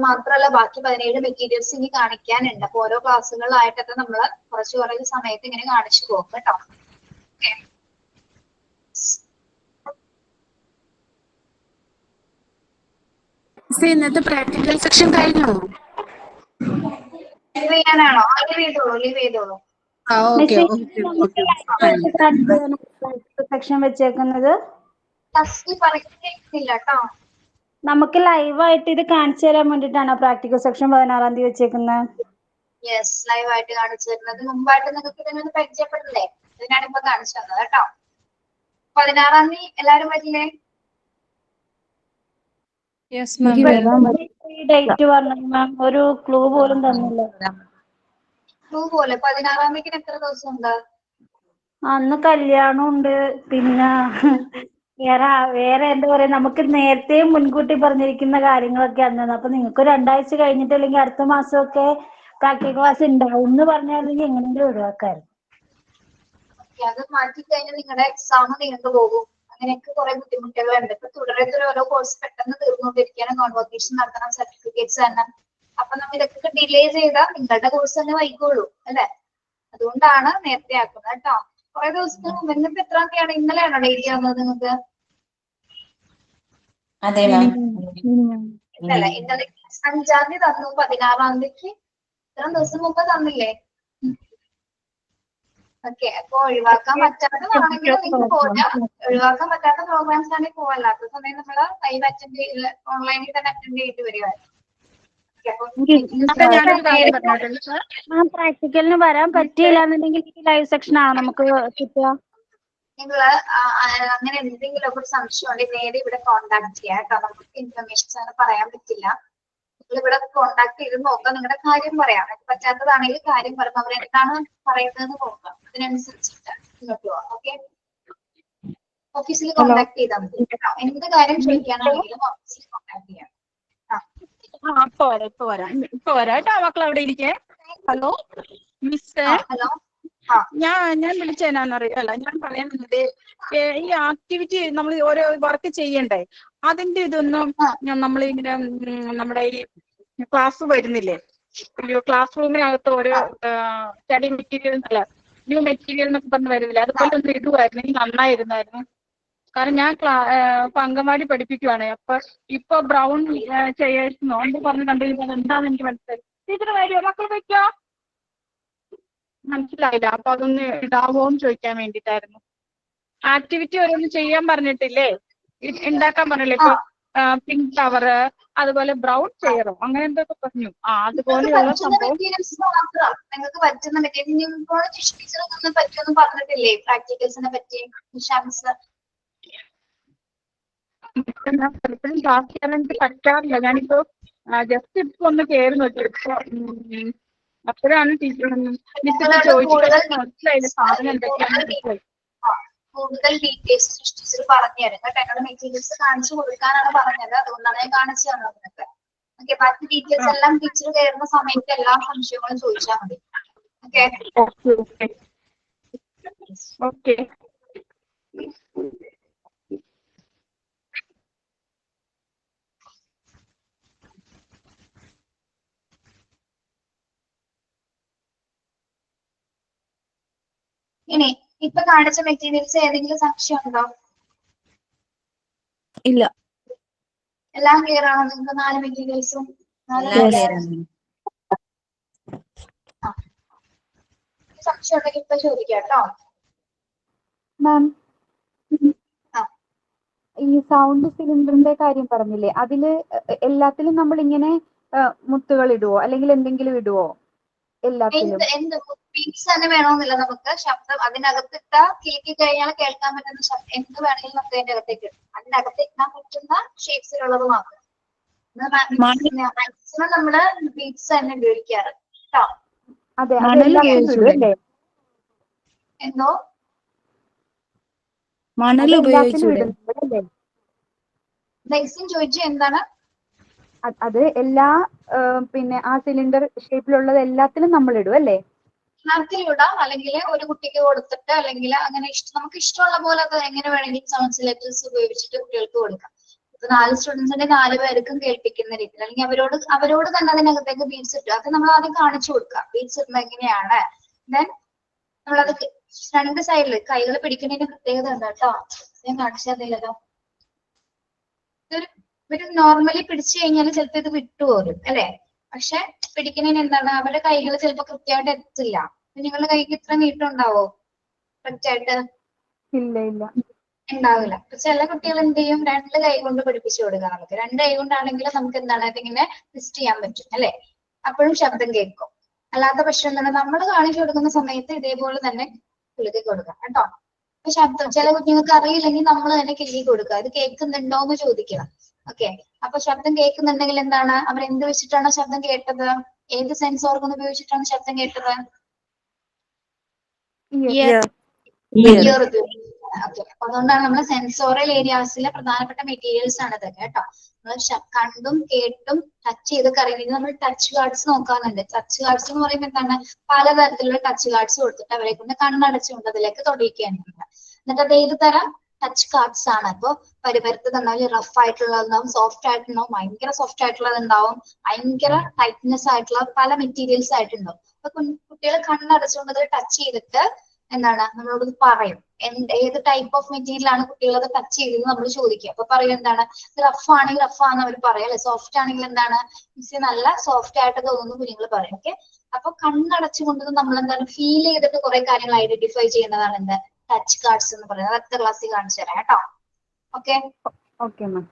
മാത്രമല്ല ബാക്കി 17 മെറ്റീരിയൽസ് ഇനി കാണിക്കാനുണ്ട്. അപ്പൊ ഓരോ ക്ലാസ്സുകളിലായിട്ടൊക്കെ നമ്മൾ കുറച്ച് സമയത്ത് ഇങ്ങനെ കാണിച്ചു പോകും കേട്ടോ. ഓക്കെ, ഇന്നത്തെ പ്രാക്ടിക്കൽ സെക്ഷൻ കഴിഞ്ഞോ? ലീവ് ചെയ്യാനാണോ? ലീവ് ചെയ്തോളൂ. സെക്ഷൻ വെച്ചേക്കുന്നത് പറയുന്നില്ല കേട്ടോ. നമുക്ക് ലൈവായിട്ട് ഇത് കാണിച്ചു തരാൻ വേണ്ടിട്ടാണോ പ്രാക്ടിക്കൽ സെക്ഷൻ 16-ാം തീയതി വെച്ചേക്കുന്നത്? യെസ്, ലൈവായിട്ട് കാണിച്ചു തരുന്നത്. മുമ്പായിട്ട് നിങ്ങൾക്ക് ഇതിനൊന്ന് പരിചയപ്പെടില്ലേ, ഇതിനാണ് ഇപ്പൊ കാണിച്ചു തന്നത് കേട്ടോ. 16-ാം തീയതി എല്ലാരും വരില്ലേ? ഡേറ്റ് പറഞ്ഞു മാം, ഒരു ക്ലൂ പോലും തന്നില്ല. ക്ലൂ പോലെ 16-ാം തീയതിക്ക് എത്ര ദിവസം ഉണ്ട്? അന്ന് കല്യാണം ഉണ്ട്, പിന്നെ വേറെ എന്താ പറയാ, നമുക്ക് നേരത്തെ മുൻകൂട്ടി പറഞ്ഞിരിക്കുന്ന കാര്യങ്ങളൊക്കെ അന്നാണ്. അപ്പൊ നിങ്ങൾക്ക് 2 ആഴ്ച കഴിഞ്ഞിട്ട് അല്ലെങ്കിൽ അടുത്ത മാസമൊക്കെ പ്രാക്ടിക്കൽ ക്ലാസ് ഉണ്ടാവും എന്ന് പറഞ്ഞായിരുന്നെങ്കിൽ എങ്ങനെയെങ്കിലും ഒഴിവാക്കായിരുന്നു. അത് മാറ്റിക്കഴിഞ്ഞാൽ നിങ്ങളുടെ എക്സാം നീണ്ടു പോകും. അങ്ങനെയൊക്കെ കുറെ ബുദ്ധിമുട്ടുകളുണ്ട്. ഇപ്പൊ തുടരെ ഓരോ കോഴ്സ് പെട്ടെന്ന് തീർന്നുകൊണ്ടിരിക്കുകയാണ്. കോൺവോക്കേഷൻ നടത്തണം, സർട്ടിഫിക്കറ്റ്സ് തന്നെ. അപ്പൊ നമ്മൾ ഇതൊക്കെ ഡിലേ ചെയ്താൽ നിങ്ങളുടെ കോഴ്സ് തന്നെ വൈകുള്ളൂ അല്ലെ. അതുകൊണ്ടാണ് നേരത്തെ ആക്കുന്നത് കേട്ടോ. കുറെ ദിവസത്തിന് മുമ്പ്, ഇന്നിപ്പോ എത്രാം തീയതിയാണ്? ഇന്നലെയാണോ ഡേറ്റ് വന്നത് നിങ്ങൾക്ക്? ഇന്നലെ 5-ാം തീയതി തന്നു, 16-ാം തീയതിക്ക് ഇത്രയും ദിവസം മുമ്പ് തന്നില്ലേ? ഓക്കെ, അപ്പൊ ഒഴിവാക്കാൻ പറ്റാത്തതാണെങ്കിൽ നിങ്ങൾക്ക് പോരാ. ഒഴിവാക്കാൻ പറ്റാത്ത പ്രോഗ്രാംസ് ആണെങ്കിൽ പോവല്ലാത്ത സമയം നമ്മള് ലൈവ് അറ്റൻഡ് ചെയ്ത് ഓൺലൈനിൽ തന്നെ അറ്റൻഡ് ചെയ്ത് വരുവായിരുന്നു. പ്രാക്ടിക്കലിന് വരാൻ പറ്റിയില്ല എന്നുണ്ടെങ്കിൽ ലൈവ് സെക്ഷൻ ആണോ നമുക്ക് കിട്ടുക? നിങ്ങള് അങ്ങനെ എന്തെങ്കിലും ഒക്കെ ഒരു സംശയം ഉണ്ടെങ്കിൽ നേരെ ഇവിടെ കോൺടാക്ട് ചെയ്യാം കേട്ടോ. നമുക്ക് ഇൻഫർമേഷൻസ് അങ്ങനെ പറയാൻ പറ്റില്ല. നിങ്ങൾ ഇവിടെ കോൺടാക്ട് ചെയ്ത് നോക്കാം, നിങ്ങളുടെ കാര്യം പറയാം. പറ്റാത്തതാണെങ്കിൽ കാര്യം പറയുമ്പോൾ അവർ എന്താണ് പറയുന്നതെന്ന് നോക്കാം, അതിനനുസരിച്ചിട്ട് മുന്നോട്ട് പോവാം. ഓക്കെ, ഓഫീസിൽ കോൺടാക്ട് ചെയ്താൽ മതി കേട്ടോ. എന്ത് കാര്യം ചോദിക്കാനാണെങ്കിലും ഓഫീസിൽ കോൺടാക്ട് ചെയ്യാം. ഇപ്പൊ വരാം കേട്ടോ. മക്കൾ അവിടെ ഇരിക്കേ. Hello miss, hello. ഞാൻ വിളിച്ചതിനാന്നറിയാലോ. ഞാൻ പറയുന്നത് ഈ ആക്ടിവിറ്റി നമ്മൾ ഓരോ വർക്ക് ചെയ്യണ്ടേ, അതിന്റെ ഇതൊന്നും നമ്മളിങ്ങനെ നമ്മുടെ ഈ ക്ലാസ് വരുന്നില്ലേ, ക്ലാസ് റൂമിനകത്ത് ഓരോ സ്റ്റഡി മെറ്റീരിയൽ അല്ല ന്യൂ മെറ്റീരിയൽ എന്നൊക്കെ പറഞ്ഞ് വരുന്നില്ല, അതുപോലെ ഒന്ന് ഇടുവായിരുന്നു നന്നായിരുന്നായിരുന്നു. കാരണം ഞാൻ അംഗൻവാടി പഠിപ്പിക്കുവാണ്. അപ്പൊ ഇപ്പൊ ബ്രൗൺ ചെയ്യായിരുന്നോ എന്ന് പറഞ്ഞ് കണ്ടിരിക്കുന്നത് എന്താണെന്ന് എനിക്ക് മനസ്സിലായി. ടീച്ചർ വരുമോ? മക്കൾ വയ്ക്കോ? മനസ്സിലായില്ല. അപ്പൊ അതൊന്ന് ഇടാവോന്ന് ചോദിക്കാൻ വേണ്ടിട്ടായിരുന്നു. ആക്ടിവിറ്റി ഓരോന്ന് ചെയ്യാൻ പറഞ്ഞിട്ടില്ലേ, ഉണ്ടാക്കാൻ പറഞ്ഞില്ലേ. ഇപ്പൊ പിങ്ക് ടവർ, അതുപോലെ ബ്രൗൺ ചെയറോ അങ്ങനെ എന്തൊക്കെ പറഞ്ഞു. അതുപോലെയുള്ള സംഭവം നിങ്ങൾക്ക് പറ്റുന്ന മെറ്റീരിയൽ ടീച്ചറൊന്നും പറ്റുമെന്ന് പറഞ്ഞിട്ടില്ലേ പ്രാക്ടിക്കൽസിനെ പറ്റി? പലപ്പോഴും ക്ലാസ് ചെയ്യാൻ എനിക്ക് പറ്റാറില്ല. ഞാനിപ്പോ ജസ്റ്റ് ഇപ്പൊ ഒന്ന് കയറി നോക്കി. അപ്പോഴാണ് ടീച്ചർ മിസ് ഇപ്പൊ നിങ്ങളോട് ചോദിച്ചിട്ട് മനസ്സിലായില്ല സാധനം എന്തൊക്കെയാണെന്ന് മനസ്സിലായി. കൂടുതൽ ഡീറ്റെയിൽസ് ടീച്ചർ പറഞ്ഞു തരും കേട്ടോ. എന്നോട് മെറ്റീരിയൽസ് കാണിച്ചു കൊടുക്കാനാണ് പറഞ്ഞത്, അതുകൊണ്ടാണ് ഞാൻ കാണിച്ചു തന്നത് നിങ്ങൾക്ക്. ഓക്കെ, ബാക്കി ഡീറ്റെയിൽസ് എല്ലാം ടീച്ചർ കയറുന്ന സമയത്ത് എല്ലാ സംശയങ്ങളും ചോദിച്ചാൽ മതി. Okay okay. ഇനി ഇപ്പൊ കാണിച്ച മെറ്റീരിയൽസ് ഏതെങ്കിലും സംശയം ഉണ്ടോ? ഇല്ല. എല്ലാം ക്ലിയർ ആണോ നിങ്ങൾക്ക്? 4 മെറ്റീരിയൽസും സംശയം ഉണ്ടെങ്കിൽ ഇപ്പൊ ചോദിക്കാം കേട്ടോ. മാം, ആ. ഈ സൗണ്ട് സിലിണ്ടറിന്റെ കാര്യം പറഞ്ഞില്ലേ, അതില് എല്ലാത്തിലും നമ്മൾ ഇങ്ങനെ മുത്തുകൾ ഇടുവോ അല്ലെങ്കിൽ എന്തെങ്കിലും ഇടുവോ? എല്ലാത്തിലും എന്ത് ബീറ്റ്സ് തന്നെ വേണമെന്നില്ല, നമുക്ക് ശബ്ദം അതിനകത്തിട്ട കേൾക്കി കഴിഞ്ഞാൽ കേൾക്കാൻ പറ്റുന്ന ശബ്ദം എന്ത് വേണമെങ്കിലും നമുക്ക് അതിന്റെ അകത്തേക്ക് ഇടും. അതിനകത്ത് ഇടാൻ പറ്റുന്ന ഷേപ്സിലുള്ളത് മാത്രം. മാക്സിമം നമ്മള് ബീറ്റ്സ് തന്നെ ഉപയോഗിക്കാറ് കേട്ടോ. അതെ, അല്ലേ? എന്തോ മണൽ ഉപയോഗിച്ചൂടെ? നെക്സ്റ്റും ചോദിച്ചു എന്താണ്? അത് എല്ലാ പിന്നെ ആ സിലിണ്ടർ ഷേപ്പിലുള്ളത് എല്ലാത്തിലും നമ്മൾ ഇടും അല്ലേ? ഇടാം, അല്ലെങ്കിൽ ഒരു കുട്ടിക്ക് കൊടുത്തിട്ട്, അല്ലെങ്കിൽ അങ്ങനെ നമുക്ക് ഇഷ്ടമുള്ള പോലെ അത് എങ്ങനെ വേണമെങ്കിലും സൗണ്ട് ലെറ്റേഴ്സ് ഉപയോഗിച്ചിട്ട് കുട്ടികൾക്ക് കൊടുക്കാം. ഇപ്പൊ 4 സ്റ്റുഡൻസിന്റെ 4 പേർക്കും കേൾപ്പിക്കുന്ന രീതിയിൽ, അല്ലെങ്കിൽ അവരോട് തന്നെ അതിനകത്തേക്ക് ബീറ്റ്സ് ഇട്ടു. അത് നമ്മൾ ആദ്യം കാണിച്ചു കൊടുക്കാം ബീറ്റ്സ് ഇടുന്നത് എങ്ങനെയാണ്. ദെൻ നമ്മളത് 2 സൈഡിൽ കൈകൾ പിടിക്കുന്നതിന്റെ പ്രത്യേകത ഉണ്ട് കേട്ടോ. ഞാൻ കാണിച്ചു തന്നില്ലല്ലോ. ഇവര് നോർമലി പിടിച്ചു കഴിഞ്ഞാൽ ചിലപ്പോൾ ഇത് വിട്ടുപോരും അല്ലെ? പക്ഷെ പിടിക്കുന്നതിന് എന്താണ്, അവരുടെ കൈകൾ ചിലപ്പോൾ കൃത്യമായിട്ട് എത്തില്ല. നിങ്ങളുടെ കൈക്ക് ഇത്ര നീട്ടം ഉണ്ടാവോ കറക്റ്റായിട്ട്? ഇല്ല, ഉണ്ടാവില്ല. അപ്പൊ ചില കുട്ടികൾ എന്ത് ചെയ്യും, 2 കൈ കൊണ്ട് പഠിപ്പിച്ചു കൊടുക്കുക. നമുക്ക് 2 കൈ കൊണ്ടാണെങ്കിൽ നമുക്ക് എന്താണ് അതിങ്ങനെ ട്വിസ്റ്റ് ചെയ്യാൻ പറ്റും അല്ലെ? അപ്പോഴും ശബ്ദം കേൾക്കും. അല്ലാത്ത പക്ഷം എന്താണ്, നമ്മൾ കാണിച്ചു കൊടുക്കുന്ന സമയത്ത് ഇതേപോലെ തന്നെ കിളുക്കി കൊടുക്കാം കേട്ടോ. അപ്പൊ ശബ്ദം ചില കുഞ്ഞുങ്ങൾക്ക് അറിയില്ലെങ്കിൽ നമ്മൾ തന്നെ കിളുക്കി കൊടുക്കുക. അത് കേൾക്കുന്നുണ്ടോ എന്ന് ചോദിക്കണം. ഓക്കെ, അപ്പൊ ശബ്ദം കേൾക്കുന്നുണ്ടെങ്കിൽ എന്താണ്, അവർ എന്ത് വെച്ചിട്ടാണ് ശബ്ദം കേട്ടത്? ഏത് സെൻസ് ഓർഗൻ ഉപയോഗിച്ചിട്ടാണ് ശബ്ദം കേട്ടത്? ഇയർ ഉപയോഗിച്ച്. ഓക്കെ, അതുകൊണ്ടാണ് നമ്മൾ സെൻസോറിയൽ ഏരിയാസിലെ പ്രധാനപ്പെട്ട മെറ്റീരിയൽസ് ആണ് ഇതൊക്കെ കേട്ടോ. നമ്മൾ കണ്ടും കേട്ടും ടച്ച് ചെയ്തൊക്കെ അറിയുന്നത്. നമ്മൾ ടച്ച് കാർഡ്സ് നോക്കാറുണ്ട്. ടച്ച് കാർഡ്സ് എന്ന് പറയുമ്പോൾ എന്താണ്, പലതരത്തിലുള്ള ടച്ച് കാർഡ്സ് കൊടുത്തിട്ട് അവരെ കൊണ്ട് കണ്ണടച്ചുകൊണ്ട് അതിലേക്ക് തൊടിയിക്കുകയാണ്. എന്നിട്ട് അത് ഏത് തരം ടച്ച് കാർഡ്സ് ആണ്? അപ്പൊ പരിപരുത്തതുണ്ടാവും, റഫ് ആയിട്ടുള്ളതുണ്ടാവും, സോഫ്റ്റ് ആയിട്ടുണ്ടാവും, ഭയങ്കര സോഫ്റ്റ് ആയിട്ടുള്ളത് ഉണ്ടാവും, ഭയങ്കര ടൈറ്റ്നെസ് ആയിട്ടുള്ള പല മെറ്റീരിയൽസ് ആയിട്ടുണ്ടാവും. അപ്പൊ കുട്ടികൾ കണ്ണടച്ചുകൊണ്ട് ടച്ച് ചെയ്തിട്ട് എന്താണ് നമ്മളോട് പറയും ഏത് ടൈപ്പ് ഓഫ് മെറ്റീരിയൽ ആണ് കുട്ടികൾ അത് ടച്ച് ചെയ്തത് നമ്മൾ ചോദിക്കുക. അപ്പൊ പറയും എന്താണ്, റഫ് ആണെങ്കിൽ റഫ് ആണെന്ന് അവർ പറയും അല്ലെ? സോഫ്റ്റ് ആണെങ്കിൽ എന്താണ്, മിസ് നല്ല സോഫ്റ്റ് ആയിട്ട് തോന്നുന്നു കുഞ്ഞുങ്ങൾ പറയും. ഓക്കെ, അപ്പൊ കണ്ണടച്ചുകൊണ്ട് നമ്മൾ എന്താണ് ഫീൽ ചെയ്തിട്ട് കുറെ കാര്യങ്ങൾ ഐഡന്റിഫൈ ചെയ്യുന്നതാണ് എന്ത് ടച്ച് കാർഡ്സ് എന്ന് പറയുന്നത്. അടുത്ത ക്ലാസ്സിൽ കാണിച്ചു തരാം കേട്ടോ. ഓക്കെ ഓക്കെ മാം.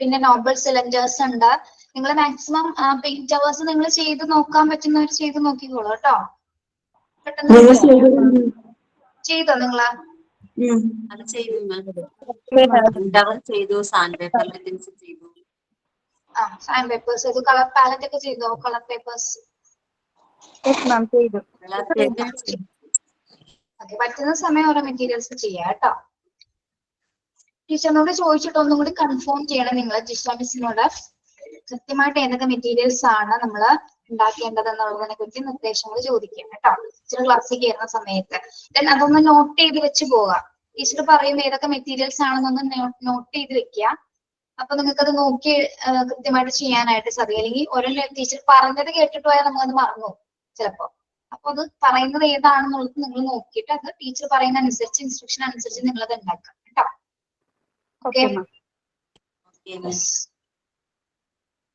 പിന്നെ നോബൽ സിലിണ്ടേഴ്സ് ഉണ്ട്. നിങ്ങൾ മാക്സിമം പെയിന്റ് അവേഴ്സ് നിങ്ങൾ ചെയ്ത് നോക്കാൻ പറ്റുന്നവർ ചെയ്ത് നോക്കിക്കോളൂ കേട്ടോ. പെട്ടെന്ന് ചെയ്തോ നിങ്ങള്? അത് ചെയ്തു ചെയ്തു സാൻഡ് പേപ്പർ ചെയ്തു. സാൻഡ് പേപ്പേഴ്സ് ചെയ്തു. കളർ പാലറ്റ് ഒക്കെ ചെയ്തോ? കളർ പേപ്പേഴ്സ് ചെയ്തു. പറ്റുന്ന സമയം ഓരോ മെറ്റീരിയൽസ് ചെയ്യാം കേട്ടോ. ടീച്ചറിനോട് ചോദിച്ചിട്ട് ഒന്നും കൂടി കൺഫേം ചെയ്യണം നിങ്ങൾ ജിഷ മിസ്സിനോട്. കൃത്യമായിട്ട് ഏതൊക്കെ മെറ്റീരിയൽസ് ആണ് നമ്മൾ ഉണ്ടാക്കേണ്ടത് എന്നുള്ളതിനെ കുറിച്ച് നിർദ്ദേശങ്ങൾ ചോദിക്കാം കേട്ടോ ടീച്ചർ ക്ലാസ്സിൽ കയറുന്ന സമയത്ത്. അതൊന്ന് നോട്ട് ചെയ്ത് വെച്ച് പോകാം. ടീച്ചർ പറയും ഏതൊക്കെ മെറ്റീരിയൽസ് ആണെന്നൊന്ന് നോട്ട് ചെയ്ത് വെക്കുക. അപ്പൊ നിങ്ങൾക്ക് അത് നോക്കി കൃത്യമായിട്ട് ചെയ്യാനായിട്ട് സാധിക്കും. അല്ലെങ്കിൽ ഓരോ ടീച്ചർ പറഞ്ഞത് കേട്ടിട്ട് പോയാൽ നമ്മളത് മറന്നു ചിലപ്പോ. അപ്പൊ അത് പറയുന്നത് ഏതാണെന്നുള്ളത് നിങ്ങൾ നോക്കിയിട്ട് അത് ടീച്ചർ പറയുന്ന അനുസരിച്ച് ഇൻസ്ട്രക്ഷൻ അനുസരിച്ച് നിങ്ങൾ അത് ഉണ്ടാക്കാം കേട്ടോ. ഓക്കെ,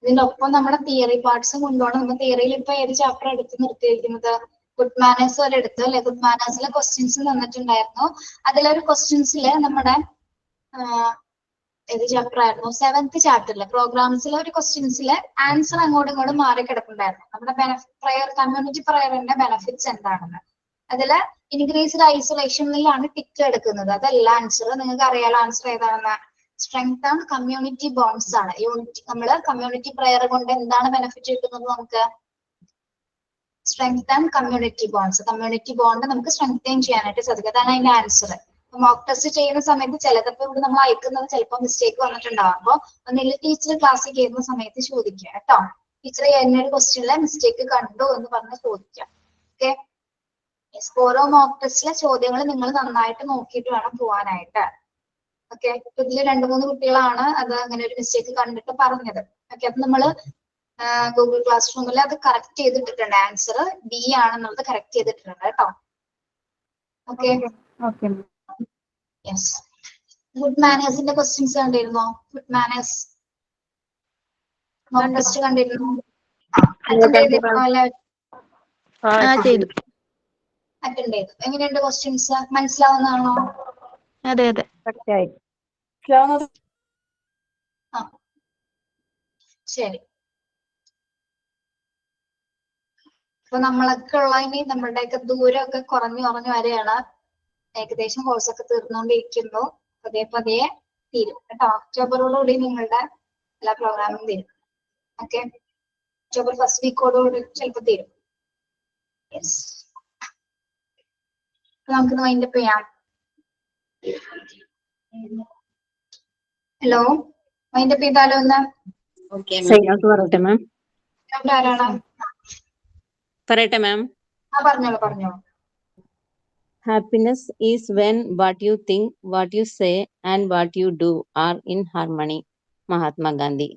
ഇതിന്റെ ഒപ്പം നമ്മുടെ തിയറി പാർട്സും കൊണ്ടുപോകണം. നമ്മൾ തിയറിയിൽ ഇപ്പൊ ഏത് ചാപ്റ്റർ എടുത്ത് നിർത്തിയിരിക്കുന്നത്? ഗുഡ് മാനേഴ്സ് വരെ എടുത്തു അല്ലെ? ഗുഡ് മാനേഴ്സിലെ ക്വസ്റ്റ്യൻസ് തന്നിട്ടുണ്ടായിരുന്നു. അതിലൊരു ക്വസ്റ്റ്യൻസില് നമ്മുടെ ഏത് ചാപ്റ്റർ ആയിരുന്നു? 7th ചാപ്റ്ററിലെ പ്രോഗ്രാംസിലെ ഒരു ക്വസ്റ്റ്യൻസിലെ ആൻസർ അങ്ങോട്ടും ഇങ്ങോട്ടും മാറി കിടക്കുന്നുണ്ടായിരുന്നു. നമ്മുടെ പ്രയർ കമ്മ്യൂണിറ്റി പ്രയറിന്റെ ബെനിഫിറ്റ്സ് എന്താണെന്ന്. അതില് ഇൻക്രീസ്ഡ് ഐസൊലേഷനിലാണ് ടിക്ക് എടുക്കുന്നത്. അതല്ല ആൻസർ. നിങ്ങൾക്ക് അറിയാലോ ആൻസർ ഏതാണെന്ന്. സ്ട്രെങ്ത് ആൻഡ് കമ്മ്യൂണിറ്റി ബോൺസ് ആണ്. നമ്മള് കമ്മ്യൂണിറ്റി പ്രയർ കൊണ്ട് എന്താണ് ബെനിഫിറ്റ് കിട്ടുന്നത് നമുക്ക്? Strength and community bones. Community bond നമുക്ക് സ്ട്രെങ്തൻ ചെയ്യാനായിട്ട് സാധിക്കും. അതാണ് അതിന്റെ ആൻസർ. മോക്ക് ടെസ്റ്റ് ചെയ്യുന്ന സമയത്ത് ചിലതൊക്കെ ഇവിടെ നമ്മൾ അയക്കുന്നത് ചിലപ്പോൾ മിസ്റ്റേക്ക് വന്നിട്ടുണ്ടാവും. അപ്പോൾ ഒന്നില്ല ടീച്ചർ ക്ലാസ്സിൽ കയറുന്ന സമയത്ത് ചോദിക്കുക കേട്ടോ. ടീച്ചർ എന്നൊരു ക്വസ്റ്റ്യനിലെ മിസ്റ്റേക്ക് കണ്ടു എന്ന് പറഞ്ഞ് ചോദിക്കാം. ഓക്കെ. ഓരോ മോക്ക് ടെസ്റ്റിലെ ചോദ്യങ്ങൾ നിങ്ങൾ നന്നായിട്ട് നോക്കിയിട്ട് വേണം പോവാനായിട്ട്. ഓക്കെ. ഇതിൽ 2-3 കുട്ടികളാണ് അത് അങ്ങനെ ഒരു മിസ്റ്റേക്ക് കണ്ടിട്ട് പറഞ്ഞത്. ഓക്കെ. അപ്പൊ നമ്മള് ഗൂഗിൾ ക്ലാസ് റൂമിൽ അത് കറക്റ്റ് ചെയ്തിട്ടിട്ടുണ്ട്. ആൻസർ ബി ആണെന്നുള്ളത് കറക്റ്റ് ചെയ്തിട്ടുണ്ട് കേട്ടോ. ഓക്കെ. ഓക്കെ. യെസ്. ഗുഡ് മാനേഴ്സിന്റെ ക്വസ്റ്റ്യൻസ് കണ്ടിരുന്നോ? ഗുഡ് മാനേഴ്സ് മോക്ക് ടെസ്റ്റ് കണ്ടിരുന്നോ? അറ്റൻഡ് ചെയ്തിരുന്നോ എല്ലാവരും? അറ്റൻഡ് ചെയ്തു. എങ്ങനെയുണ്ട് ക്വസ്റ്റ്യൻസ്? മനസ്സിലാവുന്നതാണോ? അതെ അതെ. ആ ശരി. അപ്പൊ നമ്മളൊക്കെ ഉള്ള ഇനി നമ്മളുടെയൊക്കെ ദൂരമൊക്കെ കുറഞ്ഞു വരെയാണ്. ഏകദേശം കോഴ്സൊക്കെ തീർന്നുകൊണ്ടിരിക്കുന്നു. പതിയെ തീരും കേട്ടോ. ഒക്ടോബറോടുകൂടി നിങ്ങളുടെ എല്ലാ പ്രോഗ്രാമും തീരും. ഓക്കെ. ഒക്ടോബർ ഫസ്റ്റ് വീക്കോടുകൂടി ചിലപ്പോൾ തീരും. യെസ്. നമുക്ക് വൈൻഡപ്പ് ചെയ്യാം. ഹലോ, വൈൻഡപ്പ് ചെയ്താലോ ഒന്ന്? പറയട്ടെ മാം. ആരാണ്? പറയട്ടെ മാം. പറഞ്ഞോളൂ. Happiness is when what you think, what you say, and what you do are in harmony. Mahatma Gandhi.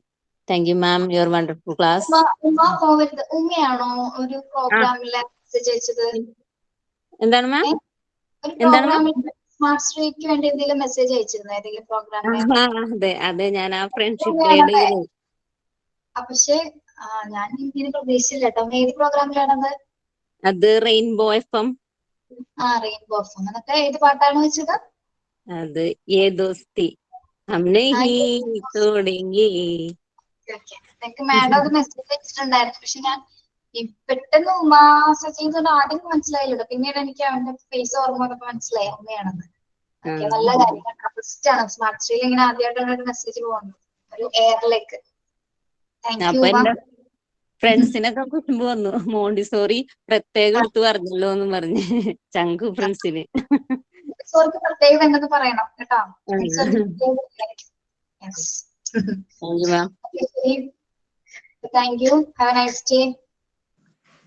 Thank you, ma'am. Your wonderful class. ഉമ്മയാണോ ഒരു പ്രോഗ്രാമിലെ മെസ്സേജ് അയച്ചത്? എന്താണ് മാം? ഒരു പ്രോഗ്രാമിൽ സ്മാർട്ട് സ്ട്രീക്ക് വേണ്ടി എന്തെങ്കിലും മെസ്സേജ് അയച്ചിരുന്നോ ഏതെങ്കിലും പ്രോഗ്രാമിൽ? അതെ ഞാൻ ആ ഫ്രണ്ട്ഷിപ്പ്. പക്ഷെ ഞാൻ ഇങ്ങനെ പ്രതീക്ഷിച്ചില്ല കേട്ടോ. ഏത് പ്രോഗ്രാമിലാണത്? അത് റെയിൻബോ FM. Rainbow FM. എന്നിട്ട് ഏത് പാട്ടാണ് വെച്ചത്? അത് യേ ദോസ്തി ഹംനെ ഹി തോടെംഗെ. എനിക്ക് മാഡം അത് മെസ്സേജ് അയച്ചിട്ടുണ്ടായിരുന്നു. പക്ഷെ ഞാൻ പെട്ടെന്ന് സച്ചിൻ ആദ്യം മനസ്സിലായില്ലോ. പിന്നീട് എനിക്ക് അവന്റെ ഫേസ് ഓർമ്മ വന്നപ്പോ മനസ്സിലായി അമ്മയാണെന്ന്. നല്ല കാര്യം. ഫസ്റ്റ് ആണ് സ്മാർട്ട് സ്ട്രീയിൽ ഇങ്ങനെ ആദ്യമായിട്ടാണ് ഒരു മെസ്സേജ് പോകുന്നത് ഒരു എയറിലേക്ക്. ഫ്രണ്ട്സിനൊക്കെ കുടുംബ വന്നു. മോണ്ടിസോറി പ്രത്യേകം എടുത്ത് പറഞ്ഞല്ലോ എന്ന് പറഞ്ഞ് ചങ്കു ഫ്രണ്ട്സിന്. പ്രത്യേകം ഉണ്ടെന്ന് പറയണം കേട്ടോ. Thank you. Have a nice day.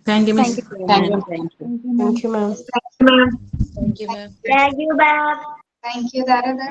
Thank you, miss. Thank you, ma'am. Thank you, ma'am. Thank you, ma'am. Thank you, Darada.